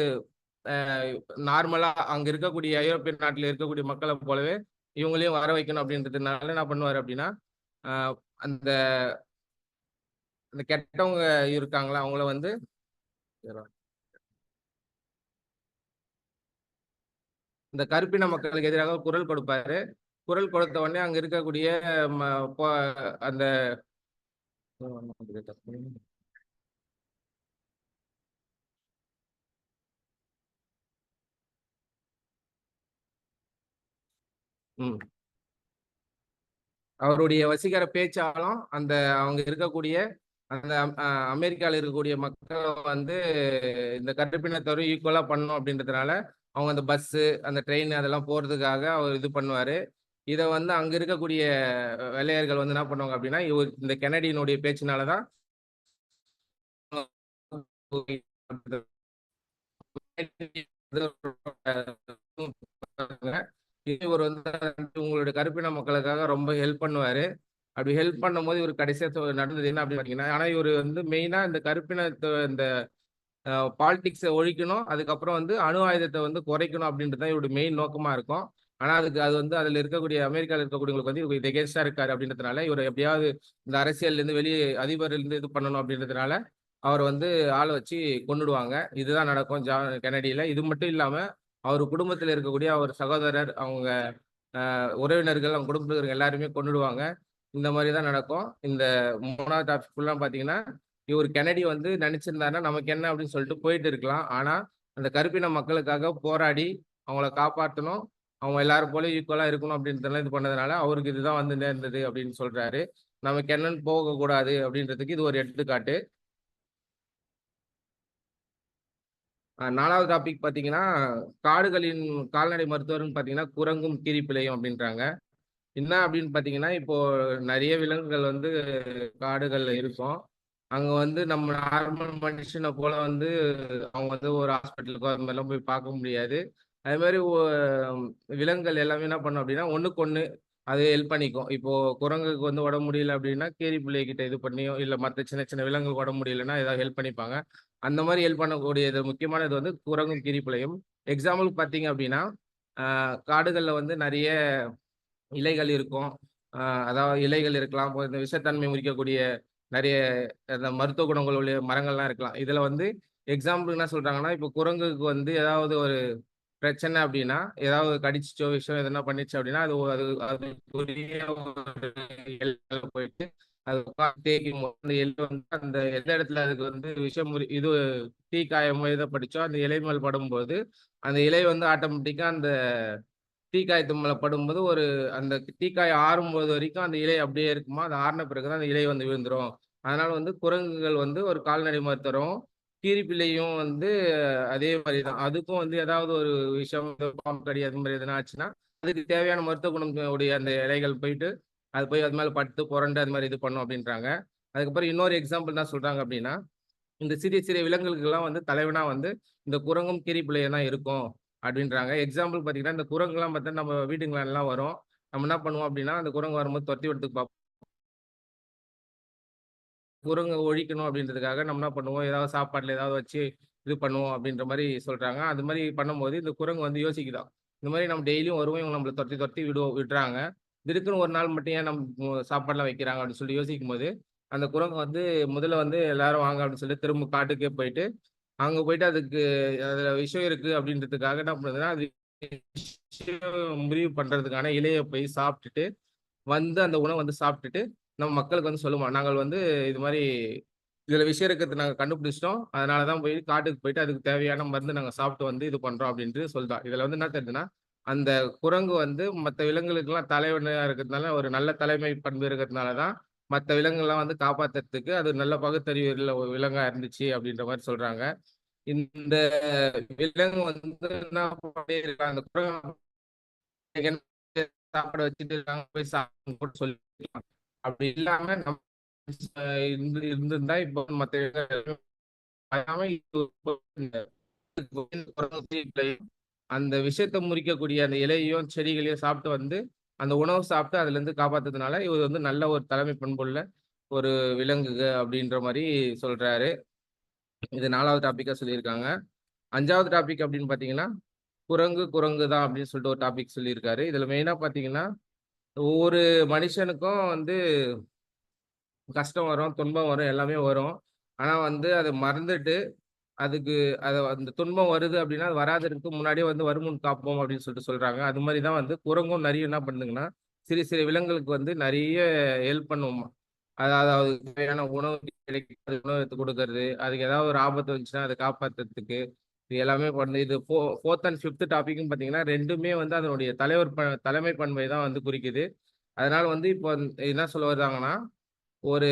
நார்மலா அங்க இருக்கக்கூடிய ஐரோப்பிய நாட்டில் இருக்கக்கூடிய மக்களை போலவே இவங்களையும் வர வைக்கணும் அப்படின்றதுனால என்ன பண்ணுவாரு அப்படின்னா அந்த அந்த கெட்டவங்க இருக்காங்களா அவங்கள வந்து இந்த கருப்பின மக்களுக்கு எதிராக குரல் கொடுப்பாரு. குரல் கொடுத்த உடனே அங்க இருக்கக்கூடிய அந்த அவருடைய வசீகர பேச்சாலும் அந்த அவங்க இருக்கக்கூடிய அந்த அமெரிக்காவில் இருக்கக்கூடிய மக்கள் வந்து இந்த கருப்பினத்தவரும் ஈக்குவலா பண்ணணும் அப்படின்றதுனால அவங்க அந்த பஸ்ஸு அந்த ட்ரெயின் அதெல்லாம் போறதுக்காக அவர் இது பண்ணுவாரு. இதை வந்து அங்க இருக்கக்கூடிய வெள்ளையர்கள் வந்து என்ன பண்ணுவாங்க அப்படின்னா இந்த கெனடியினுடைய பேச்சினாலதான் இவர் வந்து உங்களுடைய கருப்பின மக்களுக்காக ரொம்ப ஹெல்ப் பண்ணுவாரு. அப்படி ஹெல்ப் பண்ணும்போது இவர் கடைசியா நடந்தது என்ன அப்படின்னு பாத்தீங்கன்னா, ஆனா இவர் வந்து மெயினா இந்த கருப்பினத்தை இந்த பாலிடிக்ஸை ஒழிக்கணும், அதுக்கப்புறம் வந்து அணு ஆயுதத்தை வந்து குறைக்கணும் அப்படின்றது தான் இவருடைய மெயின் நோக்கமா இருக்கும். ஆனா அது வந்து அதுல இருக்கக்கூடிய அமெரிக்காவில் இருக்கக்கூடியவங்களுக்கு வந்து இவர் எகேன்ஸ்டா இருக்காரு அப்படின்றதுனால இவர் எப்படியாவது இந்த அரசியல்ல இருந்து வெளியே அதிபர் இருந்து இது பண்ணணும் அப்படின்றதுனால அவர் வந்து ஆளை வச்சு கொண்டுடுவாங்க. இதுதான் நடக்கும் கெனடியில. இது மட்டும் இல்லாம அவர் குடும்பத்தில் இருக்கக்கூடிய அவர் சகோதரர், அவங்க உறவினர்கள், அவங்க குடும்பத்தினர் எல்லாருமே கொண்டுடுவாங்க. இந்த மாதிரி தான் நடக்கும். இந்த 3வது டாபிக் ஃபுல்லா பாத்தீங்கன்னா இவர் கெனடி வந்து நினைச்சிருந்தாருன்னா நமக்கு என்ன அப்படின்னு சொல்லிட்டு போயிட்டு இருக்கலாம். ஆனா அந்த கருப்பின மக்களுக்காக போராடி அவங்கள காப்பாற்றணும், அவங்க எல்லாரும் போல ஈக்குவலா இருக்கணும் அப்படின்றதெல்லாம் இது பண்ணதுனால அவருக்கு இதுதான் வந்து நேர்ந்தது அப்படின்னு சொல்றாரு. நமக்கு என்னன்னு போகக்கூடாது அப்படின்றதுக்கு இது ஒரு எடுத்துக்காட்டு. 4வது டாபிக் பாத்தீங்கன்னா காடுகளின் கால்நடை மருத்துவர்னு பாத்தீங்கன்னா குரங்கும் கீரிப்பிள்ளையும் அப்படின்றாங்க. என்ன அப்படின்னு பாத்தீங்கன்னா இப்போ நிறைய விலங்குகள் வந்து காடுகள்ல இருக்கும். அங்க வந்து நம்ம நார்மல் மனுஷனை போல வந்து அவங்க வந்து ஒரு ஹாஸ்பிட்டலுக்கோ அது மாதிரிலாம் போய் பார்க்க முடியாது. அதே மாதிரி விலங்குகள் எல்லாமே என்ன பண்ணும் அப்படின்னா ஒண்ணுக்கு ஒண்ணு அது ஹெல்ப் பண்ணிக்கும். இப்போ குரங்குக்கு வந்து உடம்பு முடியல அப்படின்னா கேரி பிள்ளை கிட்ட இது பண்ணியோ இல்ல மற்ற சின்ன சின்ன விலங்குகள் உடம்பு முடியலன்னா ஏதாவது ஹெல்ப் பண்ணிப்பாங்க. அந்த மாதிரி ஹெல்ப் பண்ணக்கூடியது முக்கியமானது வந்து குரங்கும் கீரிப்பிள்ளையும். எக்ஸாம்பிள் பார்த்தீங்க அப்படின்னா காடுகளில் வந்து நிறைய இலைகள் இருக்கும். அதாவது இலைகள் இருக்கலாம், இந்த விஷத்தன்மை முறிக்கக்கூடிய நிறைய அந்த மருத்துவ குணங்கள் உள்ள மரங்கள்லாம் இருக்கலாம். இதுல வந்து எக்ஸாம்பிள் என்ன சொல்றாங்கன்னா, இப்போ குரங்குக்கு வந்து ஏதாவது ஒரு பிரச்சனை அப்படின்னா, ஏதாவது கடிச்சிச்சோ, விஷம் எதனா பண்ணிச்சு அப்படின்னா, அது அது அதுக்குரிய ஒரு எல்லைல போயிட்டு அது உட்கார்ந்து தேய்க்கும்போது அந்த எள்ளு வந்து அந்த எந்த இடத்துல அதுக்கு வந்து விஷம் இது தீக்காயமோ எதை படிச்சோ அந்த இலை மேல் படும்போது அந்த இலை வந்து ஆட்டோமேட்டிக்கா அந்த தீக்காயத்து மேல படும்போது அந்த தீக்காய் ஆறும்போது வரைக்கும் அந்த இலை அப்படியே இருக்குமா, அது ஆறின பிறகுதான் அந்த இலை வந்து விழுந்துரும். அதனால வந்து குரங்குகள் வந்து ஒரு கால்நடை மருத்துவரும் கீரிப்பிள்ளையும் வந்து அதே மாதிரிதான். அதுக்கும் வந்து ஏதாவது ஒரு விஷம், பாம்பு கடி அது மாதிரி எதுனா ஆச்சுன்னா அதுக்கு தேவையான மருத்துவ குணம் உடைய அந்த இலைகள் போயிட்டு அது போய் அது மேல பட்டு புரண்டு அது மாதிரி இது பண்ணும் அப்படின்றாங்க. அதுக்கப்புறம் இன்னொரு எக்ஸாம்பிள் என்ன சொல்றாங்க அப்படின்னா, இந்த சிறிய சிறிய விலங்குகளுக்கெல்லாம் வந்து தலைவனா வந்து இந்த குரங்கும் கீரிப்பிள்ளையும் தான் இருக்கும் அப்படின்றாங்க. எக்ஸாம்பிள் பார்த்தீங்கன்னா இந்த குரங்குலாம் பார்த்தா நம்ம வீடுங்களெல்லாம் வரும். நம்ம என்ன பண்ணுவோம் அப்படின்னா அந்த குரங்கு வரும்போது துரத்தி விடுறதுக்கு பார்ப்போம். குரங்கு ஒழிக்கணும் அப்படின்றதுக்காக நம்ம என்ன பண்ணுவோம், ஏதாவது சாப்பாட்டுல ஏதாவது வச்சு இது பண்ணுவோம் அப்படின்ற மாதிரி சொல்றாங்க. அது மாதிரி பண்ணும்போது இந்த குரங்கு வந்து யோசிக்குதாம். இந்த மாதிரி நம்ம டெய்லியும் வருவோம், இவங்க நம்மளை துரத்தி துரத்தி விடுறாங்க. இதுக்குன்னு ஒரு நாள் மட்டும் ஏன் நம்ம சாப்பாடுலாம் வைக்கிறாங்க அப்படின்னு சொல்லி யோசிக்கும் போது அந்த குரங்கு வந்து முதல்ல வந்து எல்லாரும் வாங்க அப்படின்னு சொல்லி திரும்ப காட்டுக்கே போயிட்டு அங்க போயிட்டு அதுக்கு அதுல விஷயம் இருக்கு அப்படின்றதுக்காக என்ன பண்ணுதுன்னா அது முடிவு பண்றதுக்கான இலையை போய் சாப்பிட்டுட்டு வந்து அந்த உணவை வந்து சாப்பிட்டுட்டு நம்ம மக்களுக்கு வந்து சொல்லுவோம், நாங்கள் வந்து இது மாதிரி இதுல விஷயம் இருக்கிறது நாங்க கண்டுபிடிச்சிட்டோம், அதனாலதான் போய் காட்டுக்கு போயிட்டு அதுக்கு தேவையான மருந்து நாங்க சாப்பிட்டு வந்து இது பண்றோம் அப்படின்ட்டு சொல்றோம். இதுல வந்து என்ன தெரியுதுன்னா அந்த குரங்கு வந்து மற்ற விலங்குகளுக்கு எல்லாம் தலைவனையா இருக்கிறதுனால ஒரு நல்ல தலைமை பண்பு இருக்கிறதுனாலதான் மற்ற விலங்குகள்லாம் வந்து காப்பாத்துறதுக்கு அது நல்ல பகுத்தறிவு விலங்கா இருந்துச்சு அப்படின்ற மாதிரி சொல்றாங்க. இந்த விலங்கு வந்து என்ன பண்ணிருக்காங்க, அந்த குரங்கு சாப்பாடு வச்சுட்டு இருக்காங்க, போய் சாப்பிட்டு போட்டு சொல்லிக்கலாம். அப்படி இல்லாம நம்ம இருந்திருந்தா இப்போ மற்ற அந்த விஷத்தை முறிக்கக்கூடிய அந்த இலையையும் செடிகளையும் சாப்பிட்டு வந்து அந்த உணவு சாப்பிட்டு அதுல இருந்து காப்பாத்துறதுனால இவர் வந்து நல்ல ஒரு தலைமை பண்புள்ள ஒரு விலங்கு அப்படின்ற மாதிரி சொல்றாரு. இது 4வது டாபிக்கா சொல்லியிருக்காங்க. 5வது டாபிக் அப்படின்னு பாத்தீங்கன்னா குரங்கு குரங்கு தான் அப்படின்னு சொல்லிட்டு ஒரு டாபிக் சொல்லியிருக்காரு. இதுல மெயினா பாத்தீங்கன்னா ஒவ்வொரு மனுஷனுக்கும் வந்து கஷ்டம் வரும், துன்பம் வரும், எல்லாமே வரும். ஆனா வந்து அதை மறந்துட்டு அதுக்கு அந்த துன்பம் வருது அப்படின்னா அது வராததுக்கு முன்னாடியே வந்து வருமுன் காப்போம் அப்படின்னு சொல்லிட்டு சொல்றாங்க. அது மாதிரி தான் வந்து குரங்கும் நிறைய என்ன பண்ணுதுங்கன்னா சிறு சிறு விலங்குகளுக்கு வந்து நிறைய ஹெல்ப் பண்ணுவோம். அதாவது அதுக்கு தேவையான உணவு கிடைக்கிறது, உணவு எடுத்து கொடுக்கறது, அதுக்கு ஏதாவது ஒரு ஆபத்து வந்துச்சுன்னா அதை காப்பாத்துறதுக்கு இது எல்லாமே பண்ணுது. இது 4th அண்ட் 5th டாபிக்னு பார்த்தீங்கன்னா ரெண்டுமே வந்து அதனுடைய தலைமை பண்பை தான் வந்து குறிக்குது. அதனால வந்து இப்போ என்ன சொல்ல வர்றாங்கன்னா ஒரு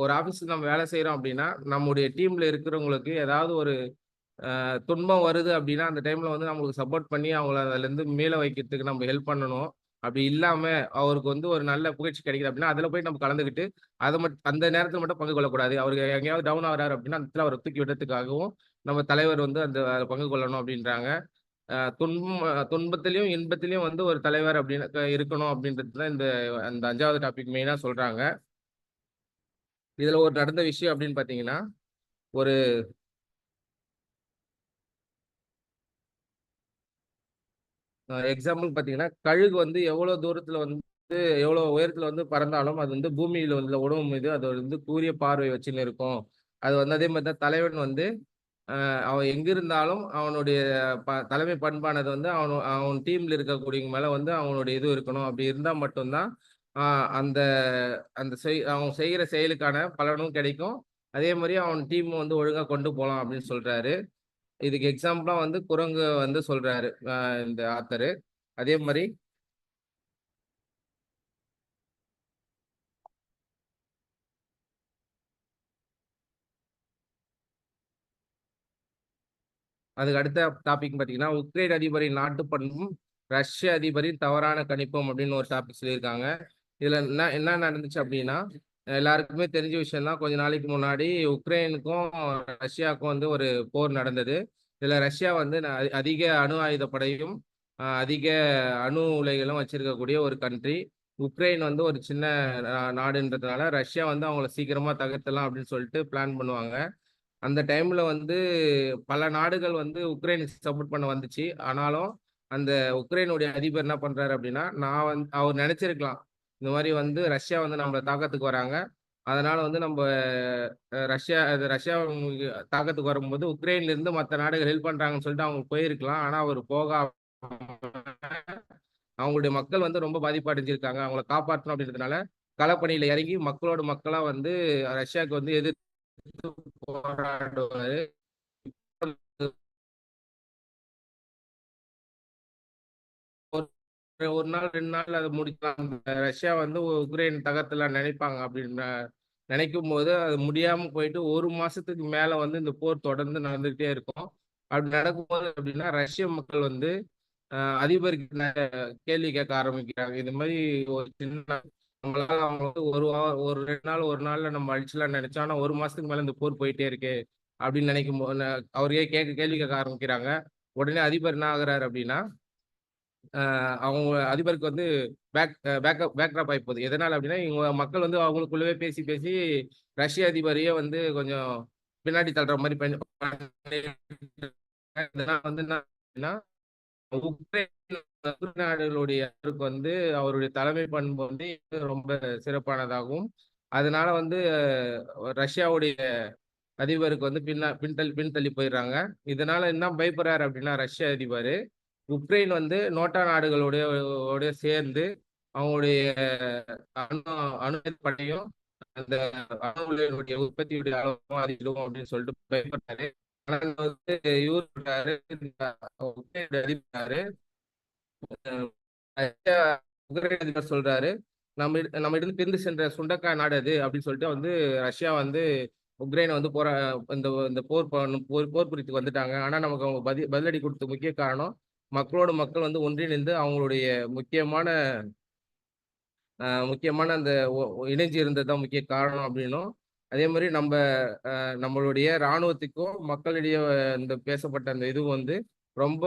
ஒரு ஆபீஸ்ல நம்ம வேலை செய்யறோம் அப்படின்னா நம்முடைய டீம்ல இருக்கிறவங்களுக்கு ஏதாவது ஒரு துன்பம் வருது அப்படின்னா அந்த டைம்ல வந்து நம்மளுக்கு சப்போர்ட் பண்ணி அவங்கள அதுல இருந்து மேல வைக்கிறதுக்கு நம்ம ஹெல்ப் பண்ணணும். அப்படி இல்லாம அவருக்கு வந்து ஒரு நல்ல புகழ்ச்சி கிடைக்குது அப்படின்னா அதுல போய் நம்ம கலந்துக்கிட்டு அதை மட்டும் அந்த நேரத்துல மட்டும் பங்கு கொள்ளக்கூடாது. அவருக்கு எங்கேயாவது டவுன் ஆகிறாரு அப்படின்னா அந்த இடத்துல அவரை தூக்கி விடுறதுக்காகவும் நம்ம தலைவர் வந்து அந்த பங்கு கொள்ளணும் அப்படின்றாங்க. துன்பத்திலையும் இன்பத்திலையும் வந்து ஒரு தலைவர் அப்படின்னு இருக்கணும் அப்படின்றது தான் அந்த 5வது டாபிக் மெயினா சொல்றாங்க. இதுல ஒரு நடந்த விஷயம் அப்படின்னு பாத்தீங்கன்னா ஒரு எக்ஸாம்பிள் பாத்தீங்கன்னா கழுகு வந்து எவ்வளவு தூரத்துல வந்து எவ்வளவு உயரத்துல வந்து பறந்தாலும் அது வந்து பூமியில உள்ள உணவு மீது அது வந்து கூரிய பார்வை வச்சுன்னு இருக்கும். அது வந்து அதே மாதிரி தான் தலைவன் வந்து அவன் எங்க இருந்தாலும் அவனுடைய தலைமை பண்பானது வந்து அவன் டீம்ல இருக்கக்கூடியவங்க மேல வந்து அவனுடைய இது இருக்கணும். அப்படி இருந்தா மட்டும்தான் அந்த அந்த அவன் செய்கிற செயலுக்கான பலனும் கிடைக்கும். அதே மாதிரி அவன் டீம் வந்து ஒழுங்கா கொண்டு போலாம் அப்படின்னு சொல்றாரு. இதுக்கு எக்ஸாம்பிளா வந்து குரங்கு வந்து சொல்றாரு இந்த ஆத்தரு. அதே மாதிரி அதுக்கு அடுத்த டாபிக் பாத்தீங்கன்னா உக்ரைன் அதிபரின் நாட்டு பண்பும் ரஷ்ய அதிபரின் தவறான கணிப்பும் அப்படின்னு ஒரு டாபிக் சொல்லியிருக்காங்க. இதுல என்ன என்ன நடந்துச்சு அப்படின்னா எல்லாருக்குமே தெரிஞ்ச விஷயம் தான். கொஞ்ச நாளைக்கு முன்னாடி உக்ரைனுக்கும் ரஷ்யாவுக்கும் வந்து ஒரு போர் நடந்தது. இதுல ரஷ்யா வந்து அதிக அணு ஆயுதப்படையும் அதிக அணு உலைகளும் வச்சிருக்கக்கூடிய ஒரு கண்ட்ரி. உக்ரைன் வந்து ஒரு சின்ன நாடுன்றதுனால ரஷ்யா வந்து அவங்கள சீக்கிரமா தகர்த்தலாம் அப்படின்னு சொல்லிட்டு பிளான் பண்ணுவாங்க. அந்த டைம்ல வந்து பல நாடுகள் வந்து உக்ரைனுக்கு சப்போர்ட் பண்ண வந்துச்சு. ஆனாலும் அந்த உக்ரைனுடைய அதிபர் என்ன பண்றாரு அப்படின்னா நான் வந்து அவர் நினைச்சிருக்கலாம் இந்த மாதிரி வந்து ரஷ்யா வந்து நம்மளை தாக்கத்துக்கு வராங்க, அதனால வந்து நம்ம ரஷ்யா தாக்கத்துக்கு வரும்போது உக்ரைன்ல இருந்து மற்ற நாடுகள் ஹெல்ப் பண்றாங்கன்னு சொல்லிட்டு அவங்க போயிருக்கலாம். ஆனா அவர் போகாம அவங்களுடைய மக்கள் வந்து ரொம்ப பாதிப்பு அடைஞ்சிருக்காங்க, அவங்கள காப்பாற்றணும் அப்படின்றதுனால களப்பணியில இறங்கி மக்களோட மக்களா வந்து ரஷ்யாவுக்கு வந்து எதிர்த்து போராடுவாரு. ஒரு நாள் 2 நாள் அதை முடிக்கலாம். ரஷ்யா வந்து உக்ரைன் தகர்த்தலாம் நினைப்பாங்க அப்படின்னு நினைக்கும் போது அது முடியாம போயிட்டு 1 மாசத்துக்கு மேல வந்து இந்த போர் தொடர்ந்து நடந்துகிட்டே இருக்கும். அப்படி நடக்கும்போது அப்படின்னா ரஷ்ய மக்கள் வந்து அதிபர்கிட்ட கேள்வி கேட்க ஆரம்பிக்கிறாங்க. இந்த மாதிரி ஒரு சின்ன நம்மளால அவங்க வந்து ஒரு 2 நாள் ஒரு நாள்ல நம்ம அழிச்சலாம் நினைச்சோம், ஆனா 1 மாசத்துக்கு மேல இந்த போர் போயிட்டே இருக்கு அப்படின்னு நினைக்கும் போது அவரே கேள்வி கேட்க ஆரம்பிக்கிறாங்க. உடனே அதிபர் என்ன ஆகுறாரு அப்படின்னா அவங்க அதிபருக்கு வந்து பேக்ட்ராப் ஆகி போகுது. எதனால அப்படின்னா இவங்க மக்கள் வந்து அவங்களுக்குள்ளவே பேசி பேசி ரஷ்ய அதிபரையே வந்து கொஞ்சம் பின்னாடி தள்ளுற மாதிரி இதெல்லாம் வந்து என்ன அப்படின்னா உக்ரைன் நாடுகளுடைய வந்து அவருடைய தலைமை பண்பு வந்து ரொம்ப சிறப்பானதாகும். அதனால வந்து ரஷ்யாவுடைய அதிபருக்கு வந்து பின்தள்ளி போயிடுறாங்க. இதனால என்ன பயப்படுறாரு அப்படின்னா ரஷ்ய அதிபர் உக்ரைன் வந்து நோட்டா நாடுகளுடைய சேர்ந்து அவங்களுடைய அணு அணு படையும் அந்த அணு உலையினுடைய உற்பத்தியுடைய அளவும் அதிகம் அப்படின்னு சொல்லிட்டு பயப்பட்டாரு. ஆனா வந்து இவர் சொல்றாரு, உக்ரைனுடைய அதிபர் உக்ரைன் அதிபர் சொல்றாரு நம்ம நம்ம இருந்து பிரிந்து சென்ற சுண்டக்காய் நாடு அது அப்படின்னு சொல்லிட்டு வந்து ரஷ்யா வந்து உக்ரைனை வந்து இந்த இந்த போர் புரித்துக்கு வந்துட்டாங்க. ஆனா நமக்கு அவங்க பதிலடி கொடுத்த முக்கிய காரணம் மக்களோட மக்கள் வந்து ஒன்றிணைந்து அவங்களுடைய முக்கியமான முக்கியமான அந்த இணைஞ்சு இருந்தது தான் முக்கிய காரணம் அப்படின்னும், அதே மாதிரி நம்மளுடைய இராணுவத்துக்கும் மக்களிடையே இந்த பேசப்பட்ட அந்த இது வந்து ரொம்ப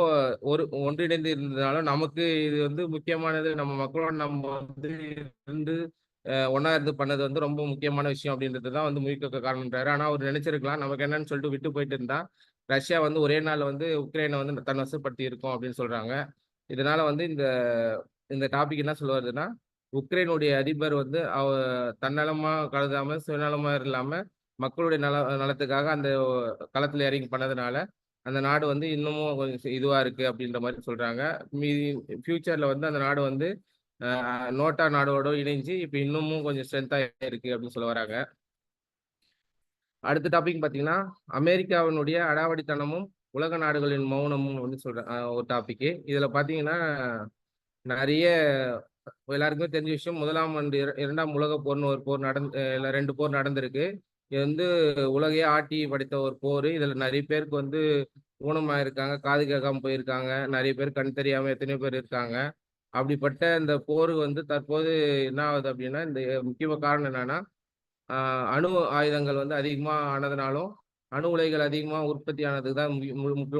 ஒன்றிணைந்து இருந்ததுனால நமக்கு இது வந்து முக்கியமானது. நம்ம மக்களோட நம்ம வந்து இருந்து ஒண்ணா இருந்து பண்ணது வந்து ரொம்ப முக்கியமான விஷயம் அப்படின்றது தான் வந்து முக்கிய காரணம்ன்றாரு. ஆனா அவர் நினைச்சிருக்கலாம் நமக்கு என்னன்னு சொல்லிட்டு விட்டு போயிட்டு இருந்தா ரஷ்யா வந்து ஒரே நாள் வந்து உக்ரைனை வந்து தன் வசப்படுத்தி இருக்கும் அப்படின்னு சொல்றாங்க. இதனால வந்து இந்த இந்த டாபிக் என்ன சொல்ல வருதுன்னா, உக்ரைனுடைய அதிபர் வந்து தன்னலமா கருதாம சுயநலமா இல்லாம மக்களுடைய நலத்துக்காக அந்த களத்துல இறங்கி பண்ணதுனால அந்த நாடு வந்து இன்னமும் கொஞ்சம் இதுவா இருக்கு அப்படின்ற மாதிரி சொல்றாங்க. மீதி ஃபியூச்சர்ல வந்து அந்த நாடு வந்து நோட்டா நாடோட இணைஞ்சு இப்ப இன்னமும் கொஞ்சம் ஸ்ட்ரென்த்தா இருக்கு அப்படின்னு சொல்ல வராங்க. அடுத்த டாபிக் பாத்தீங்கன்னா, அமெரிக்காவினுடைய அடாவடித்தனமும் உலக நாடுகளின் மௌனமும் வந்து சொல்றேன் ஒரு டாபிக். இதுல பாத்தீங்கன்னா நிறைய எல்லாருக்குமே தெரிஞ்ச விஷயம். 1ஆம் அண்ட் 2ஆம் உலகப் போர்ன்னு ஒரு போர் இல்ல 2 போர் நடந்திருக்கு. இது வந்து உலகையே ஆட்டி படைத்த ஒரு போர். இதுல நிறைய பேருக்கு வந்து ஊனமாயிருக்காங்க, காது கேட்காம போயிருக்காங்க, நிறைய பேர் கண் தெரியாம எத்தனையோ பேர் இருக்காங்க. அப்படிப்பட்ட இந்த போர் வந்து தற்போது என்ன ஆகுது அப்படின்னா, இந்த முக்கிய காரணம் என்னன்னா, அணு ஆயுதங்கள் வந்து அதிகமா ஆனதுனாலும், அணு உலைகள் அதிகமா உற்பத்தி ஆனதுக்கு தான்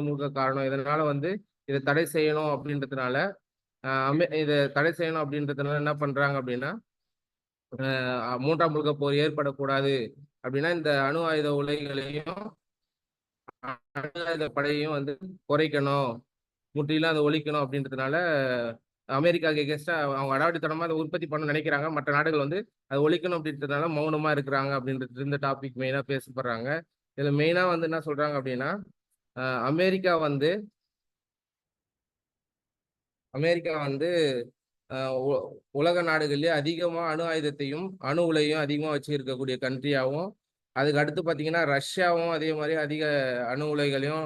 முழுக்க காரணம். இதனால வந்து இதை தடை செய்யணும் அப்படின்றதுனால இதை தடை செய்யணும் அப்படின்றதுனால என்ன பண்றாங்க அப்படின்னா, 3ஆம் உலகப் போர் ஏற்படக்கூடாது அப்படின்னா இந்த அணு ஆயுத உலைகளையும் அணு ஆயுத படையையும் வந்து குறைக்கணும், முற்றிலும் அதை ஒழிக்கணும் அப்படின்றதுனால அமெரிக்காவுக்கு எகென்ஸ்டா அவங்க அடாவடித்தனமா அதை உற்பத்தி பண்ண நினைக்கிறாங்க. மற்ற நாடுகள் வந்து அதை ஒழிக்கணும் அப்படின்றதுனால மௌனமா இருக்கிறாங்க அப்படின்றது இந்த டாபிக் மெயினா பேசப்படுறாங்க. இதுல மெயினா வந்து என்ன சொல்றாங்க அப்படின்னா, அமெரிக்கா வந்து அமெரிக்கா வந்து உலக நாடுகள்லயே அதிகமா அணு ஆயுதத்தையும் அணு உலையும் அதிகமா வச்சு இருக்கக்கூடிய கண்ட்ரியாவும், அதுக்கு அடுத்து பாத்தீங்கன்னா ரஷ்யாவும் அதே மாதிரி அதிக அணு உலைகளையும்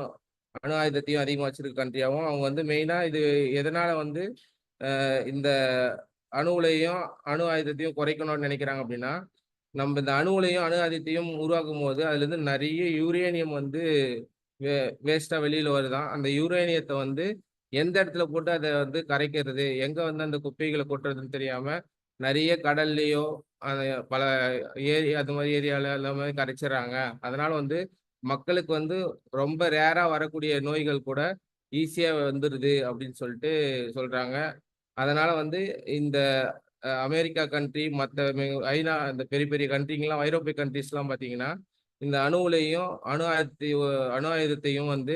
அணு ஆயுதத்தையும் அதிகமா வச்சிருக்க கண்ட்ரியாவும் அவங்க வந்து மெயினா இது எதனால வந்து இந்த அணு உலையும் அணு ஆயுதத்தையும் குறைக்கணும்னு நினைக்கிறாங்க அப்படின்னா, நம்ம இந்த அணு உலையும் அணு ஆயுதத்தையும் உருவாக்கும் போது அதுல இருந்து நிறைய யூரேனியம் வந்து வேஸ்டா வெளியில வருதான். அந்த யூரேனியத்தை வந்து எந்த இடத்துல போட்டு அதை வந்து கரைக்கிறது, எங்க வந்து அந்த குப்பைகளை கொட்டுறதுன்னு தெரியாம நிறைய கடல்லையோ பல ஏரி அது மாதிரி ஏரியால எல்லாமே கரைச்சிடுறாங்க. அதனால வந்து மக்களுக்கு வந்து ரொம்ப ரேரா வரக்கூடிய நோய்கள் கூட ஈஸியா வந்துடுது அப்படின்னு சொல்லிட்டு சொல்றாங்க. அதனால வந்து இந்த அமெரிக்கா கண்ட்ரி மற்ற ஐநா இந்த பெரிய பெரிய கண்ட்ரிங்கெல்லாம் ஐரோப்பிய கண்ட்ரிஸ்லாம் பார்த்தீங்கன்னா, இந்த அணு உலையும் அணு ஆயுதத்தையும் வந்து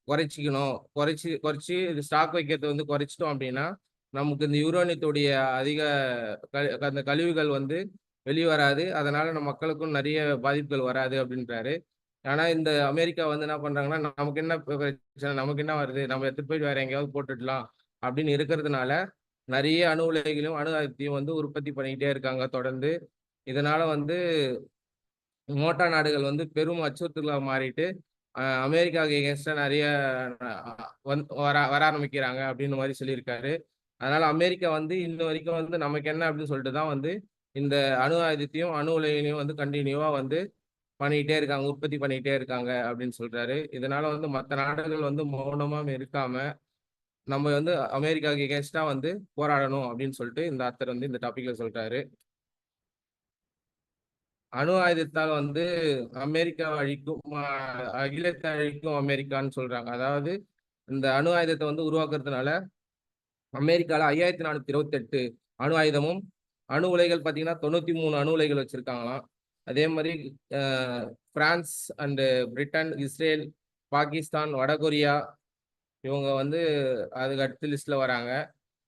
குறைச்சிக்கணும். குறைச்சி இது ஸ்டாக் வைக்கிறத வந்து குறைச்சிட்டோம் அப்படின்னா, நமக்கு இந்த யுரேனியத்துடைய அதிக அந்த கழிவுகள் வந்து வெளிவராது. அதனால நம்ம மக்களுக்கும் நிறைய பாதிப்புகள் வராது அப்படின்றாரு. ஆனா இந்த அமெரிக்கா வந்து என்ன பண்றாங்கன்னா, நமக்கு என்ன பிரச்சனை, நமக்கு என்ன வருது, நம்ம எடுத்துட்டு போயிட்டு வேற எங்கேயாவது போட்டுடலாம் அப்படின்னு இருக்கிறதுனால, நிறைய அணு உலைகளையும் அணு ஆயுதத்தையும் வந்து உற்பத்தி பண்ணிக்கிட்டே இருக்காங்க தொடர்ந்து. இதனால வந்து மோட்டா நாடுகள் வந்து பெரும் அச்சுறுத்தலா மாறிட்டு அமெரிக்காவுக்கு எகென்ஸ்டா நிறைய வர ஆரம்பிக்கிறாங்க அப்படின்னு மாதிரி சொல்லியிருக்காரு. அதனால அமெரிக்கா வந்து இன்ன வரைக்கும் வந்து நமக்கு என்ன அப்படின்னு சொல்லிட்டு தான் வந்து இந்த அணு ஆயுதத்தையும் அணு உலையினையும் வந்து கண்டினியூவா வந்து பண்ணிக்கிட்டே இருக்காங்க, உற்பத்தி பண்ணிக்கிட்டே இருக்காங்க அப்படின்னு சொல்றாரு. இதனால வந்து மற்ற நாடுகள் வந்து மௌனமா இருக்காம நம்ம வந்து அமெரிக்காவுக்கு எகென்ஸ்டா வந்து போராடணும் அப்படின்னு சொல்லிட்டு இந்த ஆத்தர் வந்து இந்த டாபிக்ல சொல்றாரு. அணு ஆயுதத்தால் வந்து அமெரிக்கா அழிக்கும் அகிலத்தை அழிக்கும் அமெரிக்கான்னு சொல்றாங்க. அதாவது இந்த அணு ஆயுதத்தை வந்து உருவாக்குறதுனால அமெரிக்கால 5428 அணு ஆயுதமும் அணு உலைகள் பார்த்தீங்கன்னா 93 அணு உலைகள் வச்சிருக்காங்களாம். அதே மாதிரி France and Britain, Israel, Pakistan, வடகொரியா இவங்க வந்து அதுக்கு அடுத்த லிஸ்ட்ல வராங்க.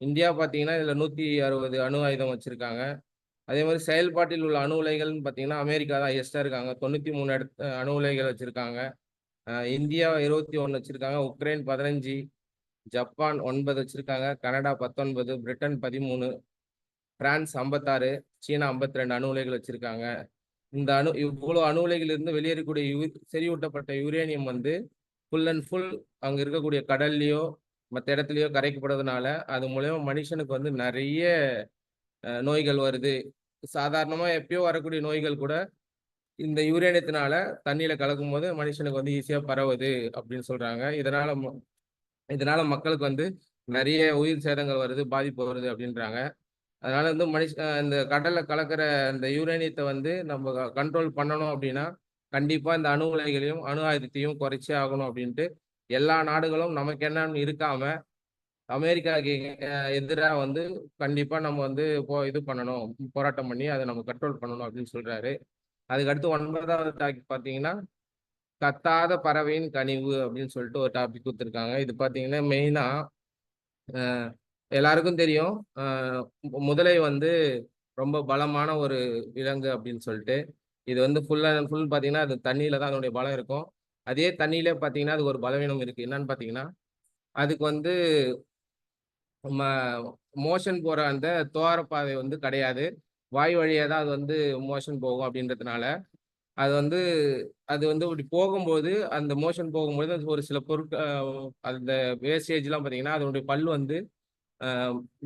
இந்தியா பார்த்தீங்கன்னா இதுல 160 அணு ஆயுதம் வச்சிருக்காங்க. அதே மாதிரி செயல்பாட்டில் உள்ள அணு உலைகள்னு பார்த்தீங்கன்னா அமெரிக்கா தான் ஹையஸ்டா இருக்காங்க. 93 அணு உலைகள் வச்சிருக்காங்க. இந்தியா 21 வச்சிருக்காங்க. உக்ரைன் 15, ஜப்பான் 9 வச்சிருக்காங்க. கனடா 19, பிரிட்டன் 13, பிரான்ஸ் 56, சீனா 52 அணு உலைகள் வச்சிருக்காங்க. இந்த இவ்வளவு அணு உலைகள் இருந்து வெளியேறக்கூடிய செறிவூட்டப்பட்ட யுரேனியம் வந்து ஃபுல் அண்ட் ஃபுல் அங்க இருக்கக்கூடிய கடல்லையோ மற்ற இடத்துலயோ கரைக்கப்படுறதுனால அது மூலயமா மனுஷனுக்கு வந்து நிறைய நோய்கள் வருது. சாதாரணமா எப்பயோ வரக்கூடிய நோய்கள் கூட இந்த யூரேனியத்தினால தண்ணியில கலக்கும்போது மனுஷனுக்கு வந்து ஈஸியா பரவுது அப்படின்னு சொல்றாங்க. இதனால மக்களுக்கு வந்து நிறைய உயிர் சேதங்கள் வருது, பாதிப்பு வருது அப்படின்றாங்க. அதனால வந்து இந்த கடல்ல கலக்கிற இந்த யூரேனியத்தை வந்து நம்ம கண்ட்ரோல் பண்ணணும் அப்படின்னா, கண்டிப்பா இந்த அணு உலைகளையும், அணு ஆயுதத்தையும் குறைச்சே ஆகணும் அப்படின்ட்டு எல்லா நாடுகளும் நமக்கு என்னன்னு இருக்காம, அமெரிக்காவுக்கு எதிரா வந்து கண்டிப்பா நம்ம வந்து இது பண்ணணும். போராட்டம் பண்ணி அதை நம்ம கண்ட்ரோல் பண்ணணும் அப்படின்னு சொல்றாரு. அதுக்கடுத்து 9வது டாபிக் பார்த்தீங்கன்னா, கத்தாத பறவையின் கனிவு அப்படின்னு சொல்லிட்டு ஒரு டாபிக் குடுத்துருக்காங்க. இது பார்த்தீங்கன்னா மெயினா எல்லாருக்கும் தெரியும். முதலை வந்து ரொம்ப பலமான ஒரு விலங்கு அப்படின்னு சொல்லிட்டு. இது வந்து ஃபுல் அண்ட் ஃபுல் பார்த்தீங்கன்னா, அது தண்ணீல தான் அதனுடைய பலம் இருக்கும். அதே தண்ணீயிலே பார்த்தீங்கன்னா, அதுக்கு ஒரு பலவீனம் இருக்கு. என்னன்னு பார்த்தீங்கன்னா, அதுக்கு வந்து ம மோஷன் போற அந்த துவார பாதை வந்து கிடையாது. வாய் வழியா தான் அது வந்து மோஷன் போகும் அப்படின்றதுனால, அது வந்து அது வந்து இப்படி போகும்போது, அந்த மோஷன் போகும்போது அது ஒரு சில அந்த வேஸ்டேஜ்லாம் பார்த்தீங்கன்னா, அதனுடைய பல் வந்து அ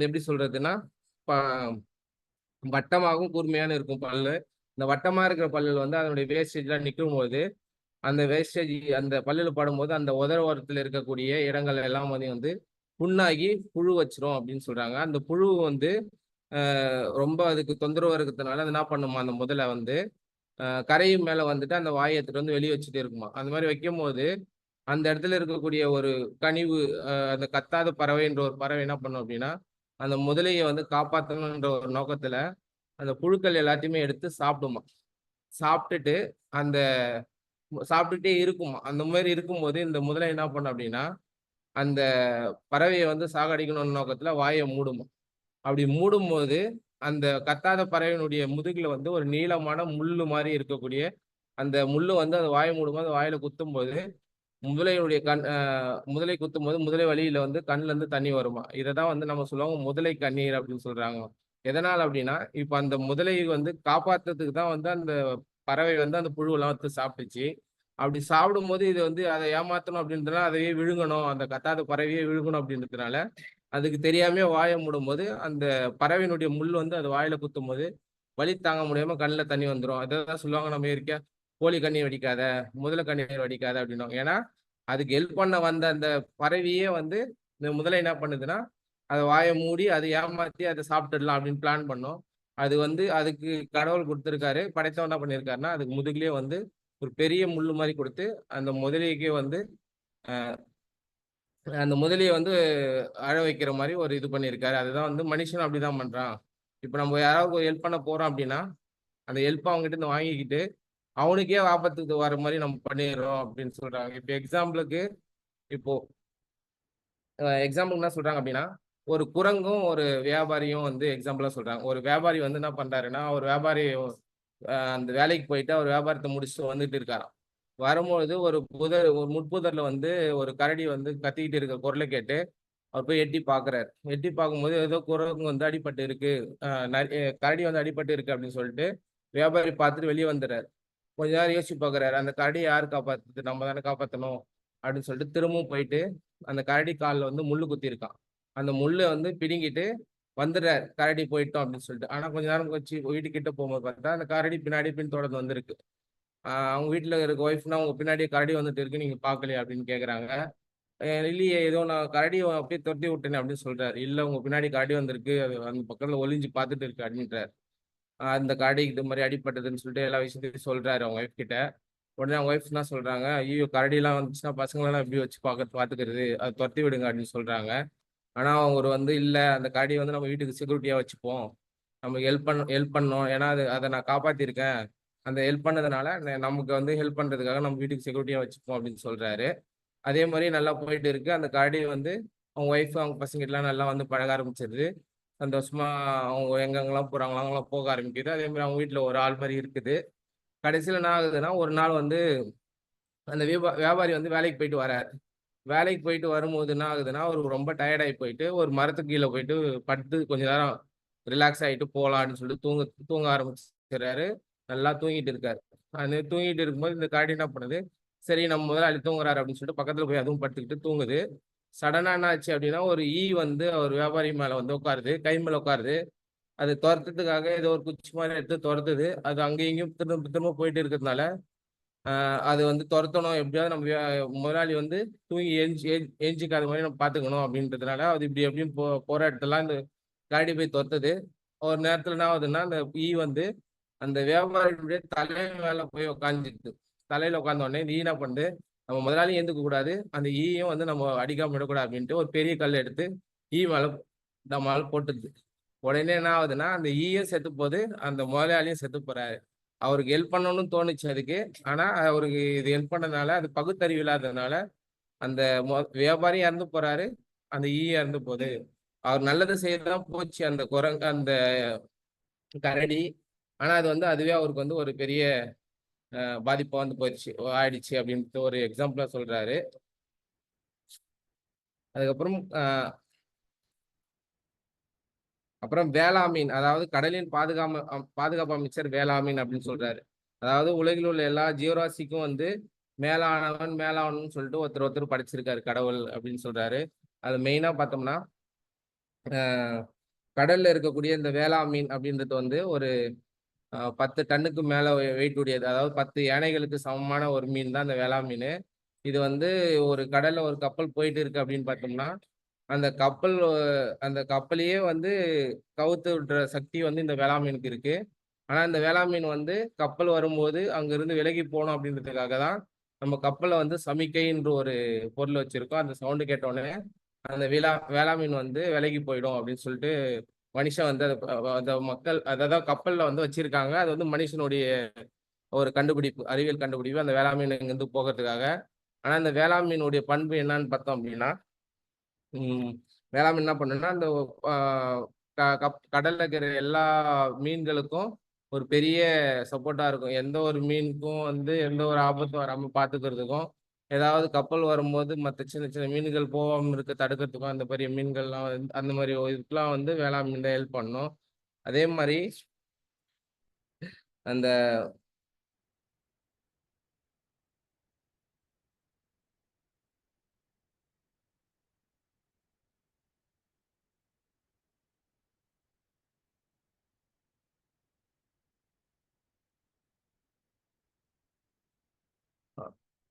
எப்படி சொல்றதுன்னா, ப வட்டமாகவும் கூர்மையான இருக்கும் பல்லு. இந்த வட்டமா இருக்கிற பல்லுல வந்து அதனுடைய வேஸ்டேஜ்லாம் நிக்கும்போது, அந்த வேஸ்டேஜ் அந்த பல்லுல படும்போது, அந்த உதர ஓரத்துல இருக்கக்கூடிய இடங்கள் எல்லாம் வந்து புண்ணாகி புழு வச்சிரும் அப்படின்னு சொல்றாங்க. அந்த புழு வந்து ரொம்ப அதுக்கு தொந்தரவா இருக்கிறதுனால, அது என்ன பண்ணுமா அந்த முதலை வந்து, கரை மேல வந்துட்டு அந்த வாய எடுத்துட்டு வந்து வெளிய வச்சுட்டே இருக்குமாம். அந்த மாரி வைக்கும்போது, அந்த இடத்துல இருக்கக்கூடிய ஒரு கனிவு அந்த கத்தாத பறவைன்ற ஒரு பறவை என்ன பண்ணும் அப்படின்னா, அந்த முதலைய வந்து காப்பாத்தணுன்ற ஒரு நோக்கத்துல, அந்த புழுக்கள் எல்லாத்தையுமே எடுத்து சாப்பிடுமாம். சாப்பிட்டுட்டு அந்த சாப்பிட்டுட்டே இருக்குமாம். அந்த மாரி இருக்கும்போது, இந்த முதலை என்ன பண்ணும் அப்படின்னா, அந்த பறவைய வந்து சாகடிக்கணும்னு நோக்கத்துல வாய மூடுமாம். அப்படி மூடும்போது, அந்த கத்தாத பறவையினுடைய முதுகுல வந்து ஒரு நீளமான முள்ளு மாரி இருக்கக்கூடிய, அந்த முள்ளு வந்து அது வாய மூடும்போது வாயில குத்தும்போது, முதலையினுடைய முதலை குத்தும்போது, முதலை வழியில வந்து கண்லருந்து தண்ணி வருமாம். இததான் வந்து நம்ம சொல்லுவாங்க, முதலை கண்ணீர் அப்படின்னு சொல்றாங்க. எதனால அப்படின்னா, இப்ப அந்த முதலை வந்து காப்பாத்துறதுக்கு தான் வந்து அந்த பறவை வந்து அந்த புழுவெல்லாம் எடுத்து சாப்பிட்டுச்சு. அப்படி சாப்பிடும்போது இது வந்து அத ஏமாத்தணும் அப்படின்றதுனால, அதையே விழுங்கணும். அந்த கத்தாத பறவையே விழுங்கணும் அப்படின்றதுனால, அதுக்கு தெரியாமயே வாய மூடும்போது, அந்த பறவையினுடைய முள் வந்து அது வாயில குத்தும்போது, வலி தாங்க முடியாம கண்ல தண்ணி வந்துரும். அததான் சொல்லுவாங்க நம்ம ஏரியா, "கோழி கண்ணீர் வடிக்காத, முதல கண்ணீர் வடிக்காத" அப்படின்னுவாங்க. ஏன்னா, அதுக்கு ஹெல்ப் பண்ண வந்த அந்த பறவையே வந்து, இந்த முதலை என்ன பண்ணுதுன்னா, அத வாய மூடி, அத ஏமாத்தி அத சாப்பிட்டுடலாம் அப்படின்னு பிளான் பண்ணும். அது வந்து அதுக்கு கடவுள் குடுத்திருக்காரு. படைத்தவன் என்ன பண்ணியிருக்காருன்னா, அதுக்கு முதுகுலயே வந்து ஒரு பெரிய முள்ளு மாரி குடுத்து, அந்த முதலைக்கே வந்து அந்த முதலைய வந்து அழ வைக்கிற மாரி ஒரு இது பண்ணியிருக்காரு. அதுதான் வந்து மனுஷனும் அப்படிதான் பண்றான். இப்ப நம்ம யாராவது ஒரு ஹெல்ப் பண்ண போறோம் அப்படின்னா, அந்த ஹெல்ப்ப அவங்ககிட்ட இருந்து வாங்கிக்கிட்டு, அவனுக்கே ஆபத்துக்கு வர மாரி நம்ம பண்ணிடுறோம் அப்படின்னு சொல்றாங்க. இப்ப எக்ஸாம்பிளுக்கு இப்போ எக்ஸாம்பிளுக்கு என்ன சொல்றாங்க அப்படின்னா, ஒரு குரங்கும், ஒரு வியாபாரியும் வந்து எக்ஸாம்பிளா சொல்றாங்க. ஒரு வியாபாரி வந்து என்ன பண்றாருன்னா, ஒரு வியாபாரி அந்த வேலைக்கு போயிட்டு அவர் வியாபாரத்த முடிச்சுட்டு வந்துட்டு இருக்காராம். வரும்பொழுது ஒரு முட்புதர்ல வந்து ஒரு கரடி வந்து கத்திக்கிட்டு இருக்க குரல கேட்டு, அவர் போய் எட்டி பார்க்குறாரு. எட்டி பார்க்கும்போது ஏதோ குரங்கு வந்து அடிபட்டு இருக்கு. கரடி வந்து அடிபட்டு இருக்கு அப்படின்னு சொல்லிட்டு, வியாபாரி பார்த்துட்டு வெளிய வந்துர்றாரு. கொஞ்ச நேரம் யோசிச்சு பார்க்குறாரு. அந்த கரடிய யார் காப்பாத்துறது? நம்ம தானே காப்பாத்தணும். அப்படின்னு சொல்லிட்டு திரும்பவும் போயிட்டு, அந்த கரடி கால்ல வந்து முள்ளு குத்திருக்கான். அந்த முள்ள வந்து பிடுங்கிட்டு வந்துர்றாரு. கரடி போயிட்டோம் அப்படின்னு சொல்லிட்டு. ஆனா கொஞ்ச நேரம் கழிச்சு வீட்டுக்கிட்ட போகும்போது பார்த்தா, அந்த கரடி பின்னாடி பின்தொடர்ந்து வந்திருக்கு. அவங்க வீட்ல இருக்க ஒய்ஃப்னா, "உங்க பின்னாடியே கரடி வந்துட்டு இருக்கு. நீங்க பார்க்கலையா?" அப்படின்னு கேட்கறாங்க. இல்லையே ஏதோ நான் கரடிய அப்படியே தொரத்தி விட்டேனே அப்படின்னு சொல்றாரு. "இல்ல உங்க பின்னாடி கரடி வந்திருக்கு. அது அந்த பக்கத்துல ஒளிஞ்சு பார்த்துட்டு இருக்கு" அப்படின்றாரு. அந்த கரடிக்கு இது மாரி அடிபட்டதுன்னு சொல்லிட்டு எல்லா விஷயத்தையும் சொல்றாரு அவங்க ஒய்ஃப் கிட்ட. உடனே அவங்க ஒய்ஃப் என்ன சொல்றாங்க, "ஐய்யயோ! கரடிலாம் வந்துச்சுன்னா பசங்களலாம் எப்படி வச்சு பார்த்துக்கிறது? அத தொரத்தி விடுங்க" அப்படின்னு சொல்றாங்க. ஆனா அவரு வந்து, "இல்ல அந்த கரடிய வந்து நம்ம வீட்டுக்கு செக்யூரிட்டியா வச்சுப்போம். நமக்கு ஹெல்ப் பண்ணணும். ஏன்னா அத நான் காப்பாத்தியிருக்கேன். அந்த ஹெல்ப் பண்ணதுனால நமக்கு வந்து ஹெல்ப் பண்றதுக்காக நம்ம வீட்டுக்கு செக்யூரிட்டியா வச்சுப்போம்" அப்படின்னு சொல்றாரு. அதே மாரி நல்லா போயிட்டு இருக்கு. அந்த கரடி வந்து அவங்க ஒய்ஃப், அவங்க பசங்ககிட்டலாம் நல்லா வந்து பழக ஆரம்பிச்சிருது. சந்தோஷமா அவங்க எங்கெங்கலாம் போறாங்களோ, அங்கலாம் போக ஆரம்பிக்குது. அதே மாரி அவங்க வீட்ல ஒரு ஆள் மாரி இருக்குது. கடைசில என்ன ஆகுதுன்னா, ஒரு நாள் வந்து அந்த வியாபாரி வந்து வேலைக்கு போயிட்டு வராரு. வேலைக்கு போயிட்டு வரும்போது என்ன ஆகுதுன்னா, அவருக்கு ரொம்ப டயர்ட் ஆயி போயிட்டு, ஒரு மரத்துக்கு கீழ போயிட்டு படுத்து கொஞ்ச நேரம் ரிலாக்ஸ் ஆயிட்டு போலான்னு சொல்லிட்டு தூங்க ஆரம்பிச்சுறாரு. நல்லா தூங்கிட்டு இருக்காரு. அந்த தூங்கிட்டு இருக்கும்போது இந்த கரடி என்ன பண்ணுது, சரி நம்ம முதலாளி தூங்குறாரு அப்படின்னு சொல்லிட்டு பக்கத்துல போய் அதுவும் படுத்துக்கிட்டு தூங்குது. சடனா என்ன ஆச்சு அப்படின்னா, ஒரு ஈ வந்து அவர் வியாபாரி மேல வந்து உட்காருது. கை மேல உட்காருது. அது துரத்துறதுக்காக ஏதோ ஒரு குச்சி மாதிரி எடுத்து துரத்துது. அது அங்கேயும் இங்கேயும் திரும்ப திரும்ப போயிட்டு இருக்கிறதுனால அது வந்து துரத்தணும் எப்படியாவது நம்ம முதலாளி வந்து தூங்கி ஏஞ்சிக்காத மாதிரி நம்ம பார்த்துக்கணும் அப்படின்றதுனால அது இப்படி எப்படியும் போற இடத்துலாம் இந்த கரடி போய் துரத்துது. ஒரு நேரத்துல என்ன ஆகுதுன்னா அந்த ஈ வந்து அந்த வியாபாரியுடைய தலை மேல போய் உட்காந்துட்டு தலையில உட்கார்ந்த உடனே இந்த ஈ என்ன பண்ணுது, நம்ம முதலாளியும் ஏந்துக்க கூடாது, அந்த ஈயும் வந்து நம்ம அடிக்காம விடக்கூடாது அப்படின்ட்டு ஒரு பெரிய கல் எடுத்து ஈ மேல நம்மளால போட்டுது. உடனே என்ன ஆகுதுன்னா அந்த ஈயும் செத்து போகுது, அந்த முதலாளியும் செத்து போறாரு. அவருக்கு ஹெல்ப் பண்ணணும்னு தோணுச்சு அதுக்கு. ஆனா அவருக்கு இது ஹெல்ப் பண்ணதுனால அது பகுத்தறிவு இல்லாததுனால அந்த வியாபாரியும் இறந்து போறாரு, அந்த ஈ இறந்து போகுது. அவர் நல்லது செய்யதான் போச்சு அந்த அந்த கரடி. ஆனா அது வந்து அதுவே அவருக்கு வந்து ஒரு பெரிய பாதிப்பா வந்து போயிடுச்சு ஆயிடுச்சு அப்படின்ட்டு ஒரு எக்ஸாம்பிளா சொல்றாரு. அதுக்கப்புறம் அப்புறம் வேளாமீன், அதாவது கடலின் பாதுகாப்பு அமைச்சர் வேளாமீன் அப்படின்னு சொல்றாரு. அதாவது உலகில் உள்ள எல்லா ஜீவராசிக்கும் வந்து மேலானவன் சொல்லிட்டு ஒருத்தர் ஒருத்தர் படைச்சிருக்காரு கடவுள் அப்படின்னு சொல்றாரு. அது மெயினா பார்த்தோம்னா கடல்ல இருக்கக்கூடிய இந்த வேளாமீன் அப்படின்றது வந்து ஒரு 10 டன்னுக்கு மேல வெயிட் உடையது. அதாவது 10 யானைகளுக்கு சமமான ஒரு மீன் தான் இந்த வேளா மீன். இது வந்து ஒரு கடல்ல ஒரு கப்பல் போயிட்டு இருக்கு அப்படின்னு பார்த்தோம்னா அந்த அந்த கப்பலையே வந்து கவுத்து விடுற சக்தி வந்து இந்த வேளா மீனுக்கு இருக்கு. ஆனா இந்த வேளா மீன் வந்து கப்பல் வரும்போது அங்கிருந்து விலகி போகணும் அப்படின்றதுக்காக தான் நம்ம கப்பல்ல வந்து சமிக்கைன்ற ஒரு பொருள் வச்சிருக்கோம். அந்த சவுண்டு கேட்டோடனே அந்த வேளா மீன் வந்து விலகி போயிடும் அப்படின்னு சொல்லிட்டு மனுஷன் வந்து அந்த மக்கள் அதான் கப்பல்ல வந்து வச்சிருக்காங்க. அது வந்து மனுஷனுடைய ஒரு கண்டுபிடிப்பு, அறிவியல் கண்டுபிடிப்பு அந்த வேளா மீன் இங்கிருந்து போகிறதுக்காக. ஆனா இந்த வேளா மீனுடைய பண்பு என்னன்னு பார்த்தோம் அப்படின்னா வேளாண் என்ன பண்ணுன்னா அந்த கடல்ல இருக்கிற எல்லா மீன்களுக்கும் ஒரு பெரிய சப்போர்ட்டா இருக்கும். எந்த ஒரு மீனுக்கும் வந்து எந்த ஒரு ஆபத்தும் வராம பார்த்துக்கிறதுக்கும், ஏதாவது கப்பல் வரும்போது மற்ற சின்ன சின்ன மீன்கள் போகாம இருக்க தடுக்கிறதுக்கும் அந்த பெரிய மீன்கள்லாம் வந்து அந்த மாதிரி இதுக்கெல்லாம் வந்து வேளாண் மீன் ஹெல்ப் பண்ணும். அதே மாதிரி அந்த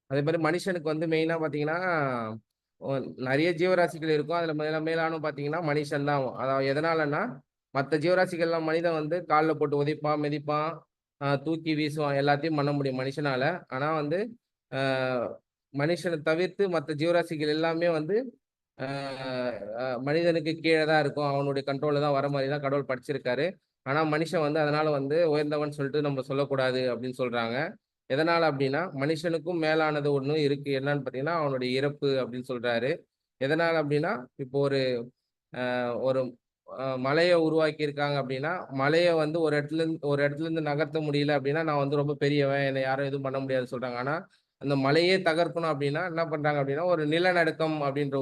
அதே மாதிரி மனுஷனுக்கு வந்து மெயினா பாத்தீங்கன்னா நிறைய ஜீவராசிகள் இருக்கும். அதுல மேலானும் பாத்தீங்கன்னா மனுஷன் தான். அதாவது எதனாலன்னா மற்ற ஜீவராசிகள்லாம் மனிதன் வந்து காலில் போட்டு உதைப்பான், மிதிப்பான், தூக்கி வீசுவான், எல்லாத்தையும் பண்ண முடியும் மனுஷனால. ஆனா வந்து மனுஷனை தவிர்த்து மற்ற ஜீவராசிகள் எல்லாமே வந்து மனிதனுக்கு கீழே தான் இருக்கும். அவனுடைய கண்ட்ரோல்ல தான் வர மாதிரி தான் கடவுள் படிச்சிருக்காரு. ஆனா மனுஷன் வந்து அதனால வந்து உயர்ந்தவன் சொல்லிட்டு நம்ம சொல்லக்கூடாது அப்படின்னு சொல்றாங்க. எதனால அப்படின்னா மனுஷனுக்கும் மேலானது ஒண்ணு இருக்கு. என்னன்னு பார்த்தீங்கன்னா அவனுடைய இறப்பு அப்படின்னு சொல்றாரு. எதனால அப்படின்னா இப்போ ஒரு மலையை உருவாக்கி இருக்காங்க அப்படின்னா மலையை வந்து ஒரு இடத்துல இருந்து நகர்த்த முடியல அப்படின்னா நான் வந்து ரொம்ப பெரியவன், என்னை யாரும் எதுவும் பண்ண முடியாது சொல்றாங்க. ஆனா அந்த மலையே தகர்க்கணும் அப்படின்னா என்ன பண்றாங்க அப்படின்னா ஒரு நிலநடுக்கம் அப்படின்ற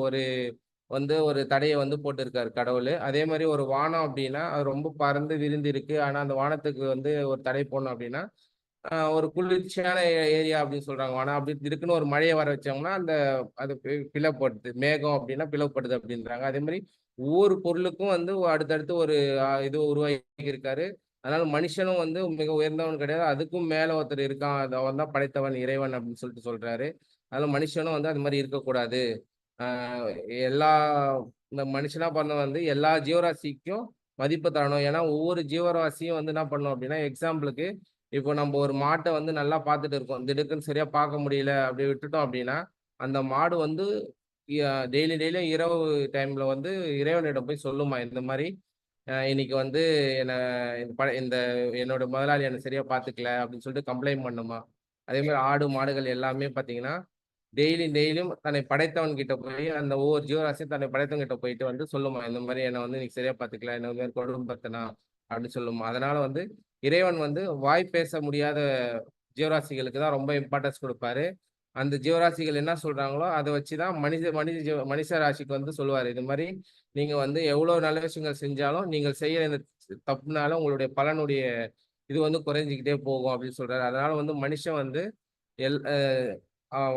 ஒரு தடையை வந்து போட்டிருக்காரு கடவுள். அதே மாதிரி ஒரு வானம் அப்படின்னா அது ரொம்ப பறந்து விரிந்து இருக்கு. ஆனா அந்த வானத்துக்கு வந்து ஒரு தடை போடணும் அப்படின்னா ஒரு குளிர்ச்சியான ஏரியா அப்படின்னு சொல்றாங்க. ஆனா அப்படி இருக்குன்னு ஒரு மழையை வர வச்சாங்கன்னா அது பிளவுபடுது. மேகம் அப்படின்னா பிளவுபடுது அப்படின்றாங்க. அதே மாதிரி ஒவ்வொரு பொருளுக்கும் வந்து அடுத்தடுத்து ஒரு இது உருவாக்கி இருக்காரு. அதனால மனுஷனும் வந்து மிக உயர்ந்தவன் கிடையாது. அதுக்கும் மேல ஒருத்தர் இருக்கான். அவன் தான் படைத்தவன், இறைவன் அப்படின்னு சொல்றாரு. அதனால மனுஷனும் வந்து அது மாதிரி இருக்கக்கூடாது. ஆஹ் எல்லா இந்த மனுஷனா பண்ண வந்து எல்லா ஜீவராசிக்கும் மதிப்பு தரணும். ஏன்னா ஒவ்வொரு ஜீவராசியும் வந்து என்ன பண்ணும் அப்படின்னா எக்ஸாம்பிளுக்கு இப்போ நம்ம ஒரு மாட்டை வந்து நல்லா பார்த்துட்டு இருக்கோம், திடுக்குன்னு சரியா பார்க்க முடியல அப்படி விட்டுட்டோம் அப்படின்னா அந்த மாடு வந்து டெய்லியும் இரவு டைம்ல வந்து இறைவனிடம் போய் சொல்லுமா இந்த மாதிரி இன்னைக்கு வந்து என்ன இந்த என்னோட முதலாளி என்னை சரியா பார்த்துக்கல அப்படின்னு சொல்லிட்டு கம்ப்ளைண்ட் பண்ணுமா. அதே மாதிரி ஆடு மாடுகள் எல்லாமே பார்த்தீங்கன்னா டெய்லியும் தன்னை படைத்தவன் கிட்ட போய் அந்த ஒவ்வொரு ஜீவராசியும் தன்னை படைத்தவன் கிட்ட போயிட்டு வந்து சொல்லுமா இந்த மாதிரி என்னை வந்து இன்னைக்கு சரியா பார்த்துக்கல, என்ன மாதிரி கொடுமைப்படுத்தினா அப்படின்னு சொல்லுமா. அதனால வந்து இறைவன் வந்து வாய் பேச முடியாத ஜீவராசிகளுக்கு தான் ரொம்ப இம்பார்ட்டன்ஸ் கொடுப்பாரு. அந்த ஜீவராசிகள் என்ன சொல்றாங்களோ அதை வச்சுதான் மனித ராசிக்கு வந்து சொல்லுவாரு. இது மாதிரி நீங்க வந்து எவ்வளவு நல்ல விஷயங்கள் செஞ்சாலும் நீங்கள் செய்யற இந்த தப்புனால உங்களுடைய பலனுடைய இது வந்து குறைஞ்சிக்கிட்டே போகும் அப்படின்னு சொல்றாரு. அதனால வந்து மனுஷன் வந்து எல்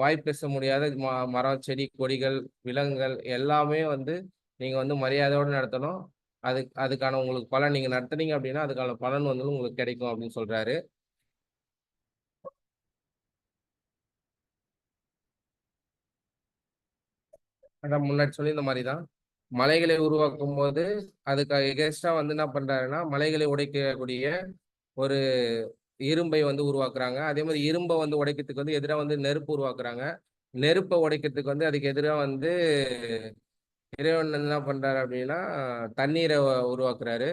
வாய் பேச முடியாத மரம், செடி, கொடிகள், விலங்குகள் எல்லாமே வந்து நீங்க வந்து மரியாதையோடு நடத்தணும். அதுக்கான உங்களுக்கு பலன் நீங்க நடத்துனீங்க அப்படின்னா அதுக்கான பலன் வந்து உங்களுக்கு கிடைக்கும் அப்படின்னு சொல்றாரு. அதான் முன்னாடி சொல்லியிருந்த மாதிரி தான் மலைகளை உருவாக்கும் போது அதுக்கு எகென்ஸ்டா வந்து என்ன பண்றாருன்னா மலைகளை உடைக்கக்கூடிய ஒரு இரும்பை வந்து உருவாக்குறாங்க. அதே மாதிரி இரும்பை வந்து உடைக்கிறதுக்கு வந்து எதிராக வந்து நெருப்பு உருவாக்குறாங்க. நெருப்பை உடைக்கிறதுக்கு வந்து அதுக்கு எதிராக வந்து இறைவன் என்ன பண்றாரு அப்படின்னா தண்ணீரை உருவாக்குறாரு.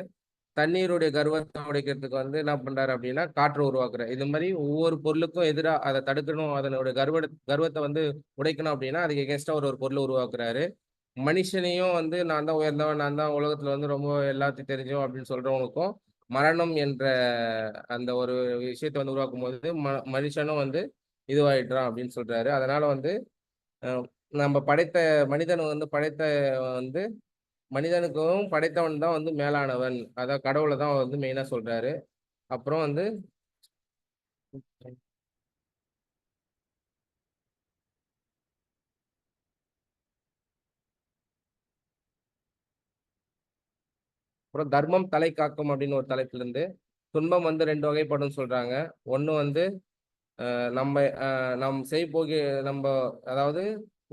தண்ணீருடைய கர்வத்தை உடைக்கிறதுக்கு வந்து என்ன பண்றாரு அப்படின்னா காற்றை உருவாக்குறாரு. இது மாதிரி ஒவ்வொரு பொருளுக்கும் எதிராக அதை தடுக்கணும், அதனுடைய கர்வத்தை வந்து உடைக்கணும் அப்படின்னா அதுக்கு எகென்ஸ்டா ஒரு பொருளை உருவாக்குறாரு. மனுஷனையும் வந்து நான் தான் உயர்ந்தவன், நான் தான் உலகத்துல வந்து ரொம்ப எல்லாத்தையும் தெரிஞ்சோம் அப்படின்னு சொல்றவனுக்கும் மரணம் என்ற அந்த ஒரு விஷயத்தை வந்து உருவாக்கும் போது மனுஷனும் வந்து இதுவாயிடுறான் அப்படின்னு சொல்றாரு. அதனால வந்து நம்ம படைத்த மனிதன் வந்து படைத்த வந்து மனிதனுக்கும் படைத்தவன் தான் வந்து மேலானவன், அதான் கடவுளை தான் வந்து மெயினா சொல்றாரு. அப்புறம் வந்து அப்புறம் தர்மம் தலை காக்கும் அப்படின்னு ஒரு தலைப்புல இருந்து துன்பம் வந்து 2 வகைப்படும் சொல்றாங்க. ஒண்ணு வந்து நம்ம நாம் செய்போகி நம்ம அதாவது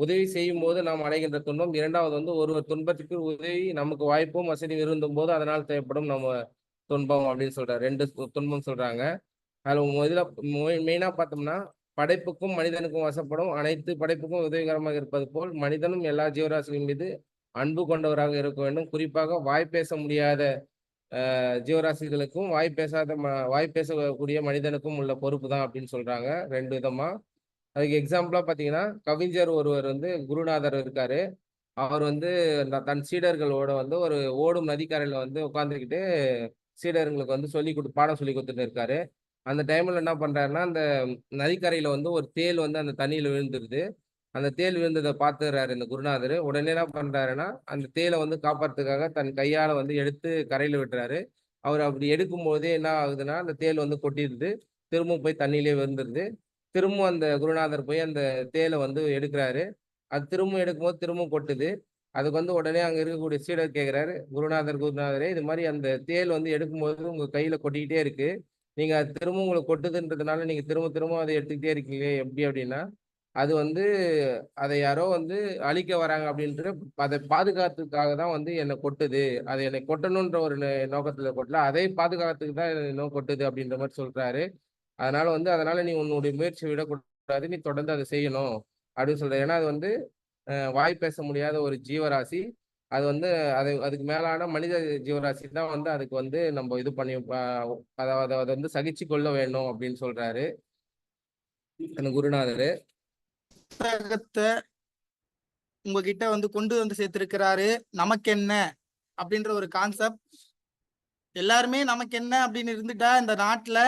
உதவி செய்யும் போது நாம் அடைகின்ற துன்பம். இரண்டாவது வந்து ஒருவர் துன்பத்துக்கு உதவி நமக்கு வாய்ப்பும் வசதியும் இருந்தும் போது அதனால் தேவைப்படும் நம்ம துன்பம் அப்படின்னு சொல்றாரு. 2 துன்பம் சொல்றாங்க. அதுல முதல்ல மெயினா பார்த்தோம்னா படைப்புக்கும் மனிதனுக்கும் வசப்படும் அனைத்து படைப்புக்கும் உதவிகரமாக இருப்பது போல் மனிதனும் எல்லா ஜீவராசிகளின் மீது அன்பு கொண்டவராக இருக்க வேண்டும். குறிப்பாக வாய் பேச முடியாத ஜீவராசிகளுக்கும் வாய் பேசக்கூடிய மனிதனுக்கும் உள்ள பொறுப்பு தான் அப்படின்னு சொல்றாங்க 2 விதமா. அதுக்கு எக்ஸாம்பிளா பாத்தீங்கன்னா கவிஞர் ஒருவர் வந்து குருநாதர் இருக்காரு. அவர் வந்து தன் சீடர்களோட வந்து ஒரு ஓடும் நதிக்கரையில வந்து உட்கார்ந்துக்கிட்டு சீடர்களுக்கு வந்து பாடம் சொல்லி கொடுத்துட்டு இருக்காரு. அந்த டைம்ல என்ன பண்றாருன்னா அந்த நதிக்கரையில வந்து ஒரு தேள் வந்து அந்த தண்ணியில விழுந்துருது. அந்த தேள் விழுந்ததை பார்த்துறாரு இந்த குருநாதர். உடனே என்ன பண்றாருன்னா அந்த தேளை வந்து காப்பாத்துறதுக்காக தன் கையால வந்து எடுத்து கரையில விட்டுறாரு. அவர் அப்படி எடுக்கும் போதே என்ன ஆகுதுன்னா அந்த தேள் வந்து கொட்டிடுது. திரும்பவும் போய் தண்ணியிலே விழுந்துருது. திரும்பவும் அந்த குருநாதர் போய் அந்த தேளை வந்து எடுக்கிறாரு. அது திரும்பவும் எடுக்கும்போது திரும்பவும் கொட்டுது. அதுக்கு வந்து உடனே அங்க இருக்கக்கூடிய சீடர் கேட்கிறாரு, குருநாதரே இது மாதிரி அந்த தேள் வந்து எடுக்கும்போது உங்க கையில கொட்டிக்கிட்டே இருக்கு. நீங்க அது திரும்ப உங்களுக்கு கொட்டுதுன்றதுனால நீங்க திரும்ப திரும்ப அதை எடுத்துக்கிட்டே இருக்கீங்களே எப்படி அப்படின்னா அது வந்து அதை யாரோ வந்து அழிக்க வராங்க அப்படின்ட்டு அதை பாதுகாத்துக்காக தான் வந்து என்னை கொட்டுது. அது என்னை கொட்டணுன்ற ஒரு நோக்கத்துல கொட்டல. அதை பாதுகாத்துக்கு தான் இன்னும் கொட்டுது அப்படின்ற மாதிரி சொல்றாரு. அதனால நீ உன்னுடைய முயற்சி விடக்கூடாது. நீ தொடர்ந்து அதை செய்யணும் அப்படின்னு சொல்றாரு. ஏன்னா அது வந்து வாய் பேச முடியாத ஒரு ஜீவராசி. அது வந்து அதுக்கு மேலான மனித ஜீவராசி தான் வந்து அதுக்கு வந்து நம்ம இது பண்ணி அதாவது அதை வந்து சகிச்சு கொள்ள வேண்டும் அப்படின்னு சொல்றாரு அந்த குருநாதர். புத்தகத்தை உங்ககிட்ட வந்து கொண்டு வந்து சேர்த்திருக்கிறாரு. நமக்கு என்ன அப்படின்ற ஒரு கான்செப்ட். எல்லாருமே நமக்கு என்ன அப்படின்னு இருந்துட்டா இந்த நாட்டுல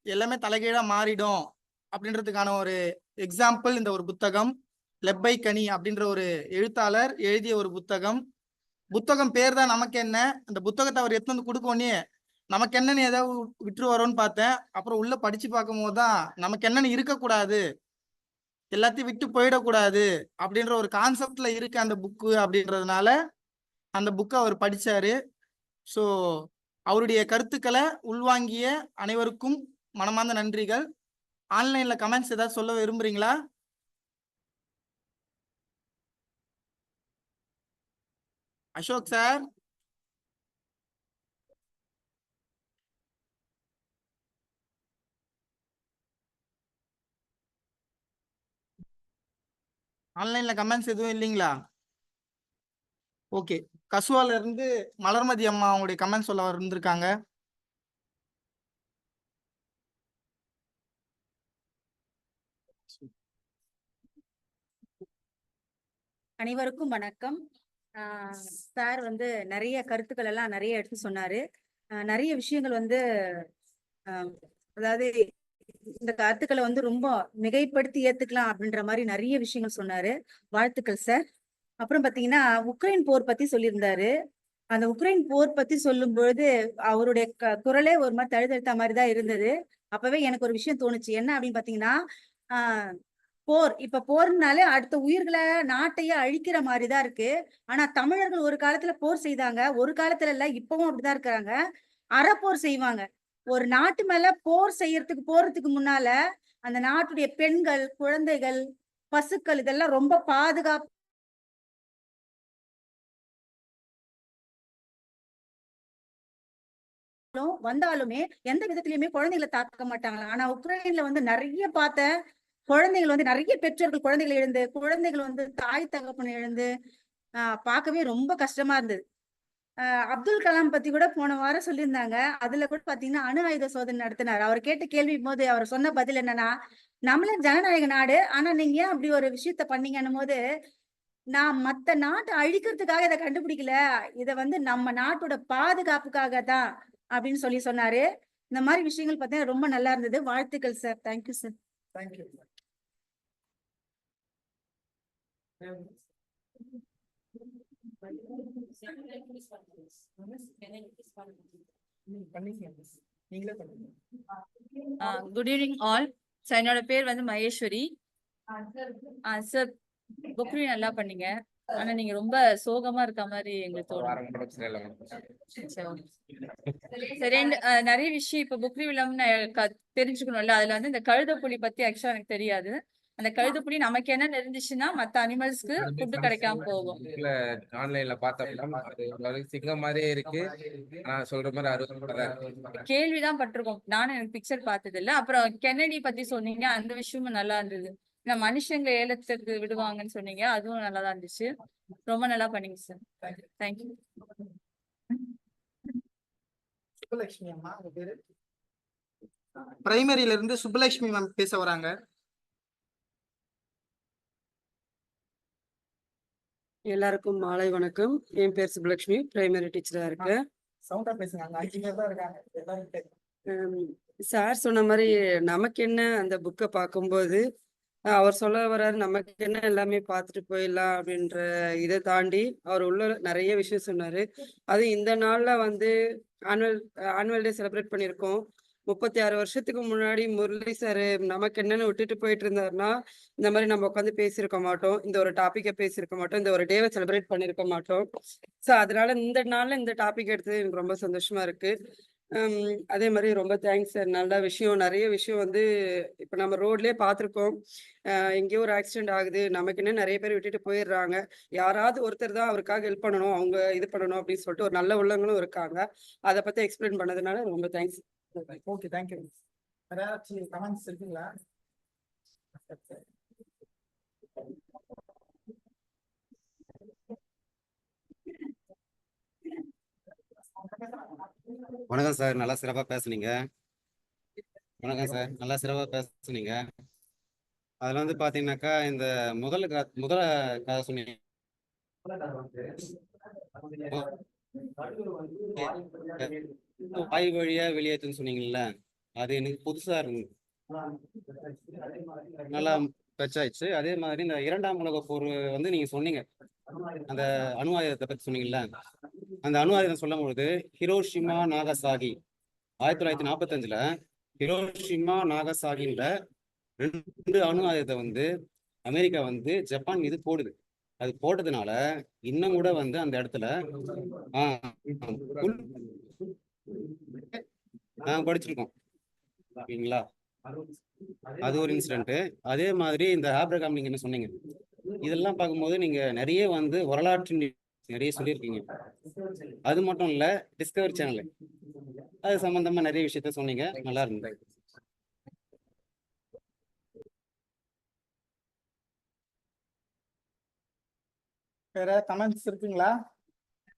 எல்லாமே தலைகீழா மாறிடும் அப்படின்றதுக்கான ஒரு எக்ஸாம்பிள் இந்த ஒரு புத்தகம். லெப்பை கனி அப்படின்ற ஒரு எழுத்தாளர் எழுதிய ஒரு புத்தகம். புத்தகம் பேர் தான் நமக்கு என்ன. அந்த புத்தகத்தை அவர் எடுத்து வந்து கொடுக்கோன்னே நமக்கு என்னன்னு ஏதாவது விட்டுரு வரோன்னு பார்த்தேன். அப்புறம் உள்ள படிச்சு பார்க்கும் போதுதான் நமக்கு என்னன்னு இருக்கக்கூடாது, எல்லாத்தையும் விட்டு போயிடக்கூடாது அப்படின்ற ஒரு கான்செப்ட்ல இருக்கு அந்த புக்கு. அப்படின்றதுனால அந்த புக்கை அவர் படிச்சாரு. ஸோ அவருடைய கருத்துக்களை உள்வாங்கிய அனைவருக்கும் மனமார்ந்த நன்றிகள். ஆன்லைன்ல கமெண்ட்ஸ் ஏதாவது சொல்ல விரும்புறீங்களா? அசோக் சார், ஆன்லைன்ல கமெண்ட்ஸ் எதுவும் இல்லைங்களா? ஓகே, கசுவால இருந்து மலர்மதி அம்மா அவங்களுடைய கமெண்ட் சொல்ல இருந்திருக்காங்க. அனைவருக்கும் வணக்கம். சார் வந்து நிறைய கருத்துக்கள் எல்லாம் நிறைய எடுத்து சொன்னாரு. நிறைய விஷயங்கள் வந்து அதாவது இந்த கருத்துக்களை வந்து ரொம்ப மிகைப்படுத்தி ஏத்துக்கலாம் அப்படின்ற மாதிரி நிறைய விஷயங்கள் சொன்னாரு. வாழ்த்துக்கள் சார். அப்புறம் பாத்தீங்கன்னா உக்ரைன் போர் பத்தி சொல்லியிருந்தாரு. அந்த உக்ரைன் போர் பத்தி சொல்லும் பொழுது அவருடைய குரலே ஒரு மாதிரி தழுதழுத்த மாதிரி தான் இருந்தது. அப்பவே எனக்கு ஒரு விஷயம் தோணுச்சு. என்ன அப்படின்னு பாத்தீங்கன்னா போர் இப்ப போர்னாலே அடுத்த உயிர்களை நாட்டையே அழிக்கிற மாதிரிதான் இருக்கு. ஆனா தமிழர்கள் ஒரு காலத்துல போர் செய்தாங்க, ஒரு காலத்துல இல்ல, இப்பவும் அப்படிதான் இருக்கிறாங்க. அறப்போர் செய்வாங்க. ஒரு நாட்டு மேல போர் செய்யறதுக்கு போறதுக்கு முன்னால அந்த நாட்டுடைய பெண்கள், குழந்தைகள், பசுக்கள் இதெல்லாம் ரொம்ப பாதுகாப்பு வந்தாலுமே எந்த விதத்திலயுமே குழந்தைகளை தாக்க மாட்டாங்களா. ஆனா உக்ரைன்ல வந்து நிறைய பார்த்த குழந்தைகள் வந்து நிறைய பெற்றோர்கள் குழந்தைகளை இழந்து, குழந்தைகள் வந்து தாய் தகப்பனை இழந்து பார்க்கவே ரொம்ப கஷ்டமா இருந்தது. அப்துல் கலாம் பத்தி கூட போன வாரம் சொல்லியிருந்தாங்க. அதுல கூட பாத்தீங்கன்னா அணு ஆயுத சோதனை நடத்தினார். அவர் கேட்ட கேள்வி போது அவர் சொன்ன பதில் என்னன்னா, நம்மள ஜனநாயக நாடு, ஆனா நீங்க ஏன் அப்படி ஒரு விஷயத்த பண்ணீங்கன்னும் போது, நான் மத்த நாட்டை அழிக்கிறதுக்காக இதை கண்டுபிடிக்கல, இத வந்து நம்ம நாட்டோட பாதுகாப்புக்காக தான் அப்படின்னு சொல்லி சொன்னாரு. இந்த மாதிரி விஷயங்கள் பார்த்தீங்கன்னா ரொம்ப நல்லா இருந்தது. வாழ்த்துக்கள் sir. Thank you sir. Thank you. Good evening all. என்னோட பேர் வந்து மகேஸ்வரி. சார் புக்ரி நல்லா பண்ணீங்க. ஆனா நீங்க ரொம்ப சோகமா இருக்க மாதிரி எங்களுக்கு தோணும். சரி, நிறைய விஷயம் இப்ப புக்ரி விழாம்னு தெரிஞ்சுக்கணும்ல. அதுல வந்து இந்த கழுதைப்புலி பத்தி ஆக்சுவலா எனக்கு தெரியாது. அந்த கழுதைப்புலி நமக்கு என்ன இருந்துச்சுன்னா மத்த அனிமல்ஸ்க்கு ஃபுட் கிடைக்காம போகும். ஆன்லைன்ல பார்த்தோம்னா அது சிங்கம் மாதிரியே இருக்கு. நான் சொல்ற மாதிரி 60 கேள்விதான் பட்டிருக்கோம். நானும் எனக்கு பிக்சர் பார்த்தது இல்ல. அப்புறம் கென்னடி பத்தி சொன்னீங்க, அந்த விஷயமும் நல்லா இருந்தது. நான் மனுஷங்க ஏலத்துக்கு விடுவாங்கன்னு சொன்னீங்க, அதுவும் நல்லாதான் இருந்துச்சு. ரொம்ப நல்லா பண்ணீங்க சார். தேங்க்யூ. சுப்புலட்சுமி அம்மா உங்க பேரு? பிரைமரியில இருந்து சுப்புலட்சுமி மேம் பேச வராங்க. எல்லாருக்கும் மாலை வணக்கம். என் பேர் சுப்புலட்சுமி, பிரைமரி டீச்சரா இருக்கேன். சவுண்டா பேசுங்க. அங்க 5 பேர் தான் இருக்காங்க. எல்லாரும் கேட்கும். சார் சொன்ன மாதிரி நமக்கு என்ன அந்த புக்கை பார்க்கும்போது அவர் சொல்ல வர்றாரு, நமக்கு என்ன எல்லாமே பார்த்துட்டு போயிடலாம் அப்படின்ற இதை தாண்டி அவர் உள்ள நிறைய விஷயம் சொன்னாரு. அது இந்த நாள்ல வந்து ஆனுவல் டே செலிப்ரேட் பண்ணியிருக்கோம். 36 வருஷத்துக்கு முன்னாடி முரளி சார் நமக்கு என்னன்னு விட்டுட்டு போயிட்டு இருந்தாருன்னா இந்த மாதிரி நம்ம உட்காந்து பேசியிருக்க மாட்டோம், இந்த ஒரு டாபிக்கை பேசியிருக்க மாட்டோம், இந்த ஒரு டேவை செலிப்ரேட் பண்ணியிருக்க மாட்டோம். ஸோ அதனால இந்த நாள்ல இந்த டாபிக் எடுத்தது எனக்கு ரொம்ப சந்தோஷமா இருக்கு. அதே மாதிரி ரொம்ப தேங்க்ஸ் சார். நல்ல விஷயம், நிறைய விஷயம் வந்து இப்போ நம்ம ரோட்லேயே பார்த்துருக்கோம். எங்கேயோ ஒரு ஆக்சிடென்ட் ஆகுது, நமக்கு என்ன நிறைய பேர் விட்டுட்டு போயிடுறாங்க. யாராவது ஒருத்தர் தான் அவருக்காக ஹெல்ப் பண்ணணும், அவங்க இது பண்ணணும் அப்படின்னு சொல்லிட்டு ஒரு நல்ல உள்ளங்களும் இருக்காங்க. அதை பற்றி எக்ஸ்பிளைன் பண்ணதுனால ரொம்ப தேங்க்ஸ். Okay, thank you. வேற ஏதாச்சும் கமெண்ட்ஸ் இருக்குங்களா? வணக்கம் சார், நல்லா சிறப்பாக பேசுனீங்க. வணக்கம் சார், நல்லா சிறப்பாக பேசுனீங்க. அதில் வந்து பார்த்தீங்கன்னாக்கா இந்த முதல் கதை சொன்னீங்க, வாய் வழியா வெளியேற்றுன்னு சொன்னீங்கல்ல, அது எனக்கு புதுசா இருந்து நல்லா பெச்சாயிடுச்சு. அதே மாதிரி இந்த 2ஆம் உலக போர் வந்து நீங்க சொன்னீங்க, அந்த அணு ஆயுதத்தை பத்தி சொன்னீங்கல்ல, அந்த அணு ஆயுதம் சொல்லும் பொழுது ஹிரோஷிமா நாகசாகி 1945ல ஹிரோஷிமா நாகசாகின்ற 2 அணு ஆயுதத்தை வந்து அமெரிக்கா வந்து ஜப்பான் மீது போடுது. அது போட்டதுனால இன்னும் கூட வந்து அந்த இடத்துல படிச்சிருக்கோம். ஓகேங்களா, அது ஒரு இன்சிடென்ட். அதே மாதிரி இந்த ஆப்ரகாம் நீங்க என்ன சொன்னீங்க, இதெல்லாம் பார்க்கும்போது நீங்க நிறைய வந்து வரலாற்று நிறைய சொல்லியிருக்கீங்க. அது மட்டும் இல்ல, டிஸ்கவரி சேனல் அது சம்பந்தமா நிறைய விஷயத்த சொன்னீங்க, நல்லா இருந்தது. வேற கமெண்ட்ஸ் இருக்குங்களா?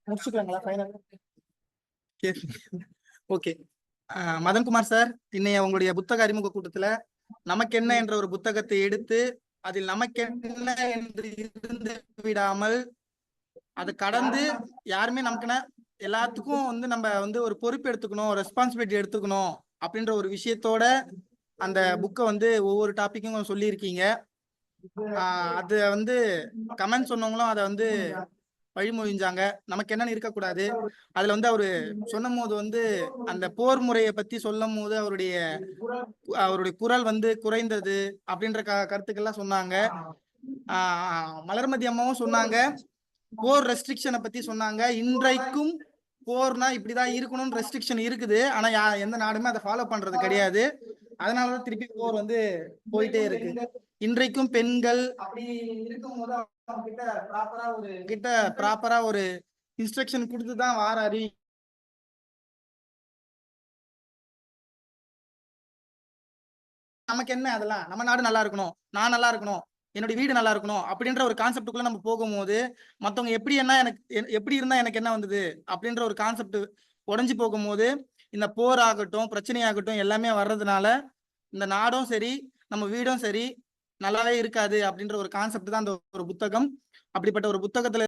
முடிச்சுக்கலாங்களா ஃபைனல்? ஓகே. மதன்குமார் சார், இன்னைய உங்களுடைய புத்தக அறிமுக கூட்டத்துல நமக்கு என்ன என்ற ஒரு புத்தகத்தை எடுத்து அதில் நமக்கு என்ன என்று இருந்து விடாமல் அதை கடந்து யாருமே நமக்குன்னா எல்லாத்துக்கும் வந்து நம்ம வந்து ஒரு பொறுப்பு எடுத்துக்கணும், ரெஸ்பான்சிபிலிட்டி எடுத்துக்கணும் அப்படின்ற ஒரு விஷயத்தோட அந்த புக்கை வந்து ஒவ்வொரு டாபிக்கும் சொல்லியிருக்கீங்க. அது வந்து கமெண்ட் சொன்னவங்களும் அதை வந்து வழிமொழிஞ்சாங்க. நமக்கு என்னன்னு இருக்கக்கூடாது. அதுல வந்து அவரு சொன்னும் போது வந்து அந்த போர் முறையை பத்தி சொல்லும் போது அவருடைய குரல் வந்து குறைந்தது அப்படின்ற கருத்துக்கள்லாம் சொன்னாங்க. மலர்மதி அம்மாவும் சொன்னாங்க, போர் ரெஸ்ட்ரிக்ஷனை பத்தி சொன்னாங்க. இன்றைக்கும் போர்னா இப்படிதான் இருக்கணும்னு ரெஸ்ட்ரிக்ஷன் இருக்குது. ஆனா எந்த நாடுமே அதை ஃபாலோ பண்றது கிடையாது. அதனாலதான் திருப்பி போர் வந்து போயிட்டே இருக்கு. இன்றைக்கும் பெண்கள் அப்படி இருக்கும்போது அவங்க கிட்ட ப்ராப்பரா ஒரு இன்ஸ்ட்ரக்ஷன் கொடுத்துதான் வாராரு. நமக்கு என்ன, அதெல்லாம் நம்ம நாடு நல்லா இருக்கணும், நான் நல்லா இருக்கணும், என்னுடைய வீடு நல்லா இருக்கணும் அப்படின்ற ஒரு கான்செப்டுக்குள்ள நம்ம போகும்போது மத்தவங்க எப்படி என்ன எப்படி இருந்தா எனக்கு என்ன வந்தது அப்படின்ற ஒரு கான்செப்ட் உடைஞ்சு போகும்போது இந்த போர் ஆகட்டும், பிரச்சனையாகட்டும் எல்லாமே வர்றதுனால இந்த நாடும் சரி நம்ம வீடும் சரி நல்லாவே இருக்காது அப்படின்ற ஒரு கான்செப்ட் தான் அந்த ஒரு புத்தகம். அப்படிப்பட்ட ஒரு புத்தகத்துல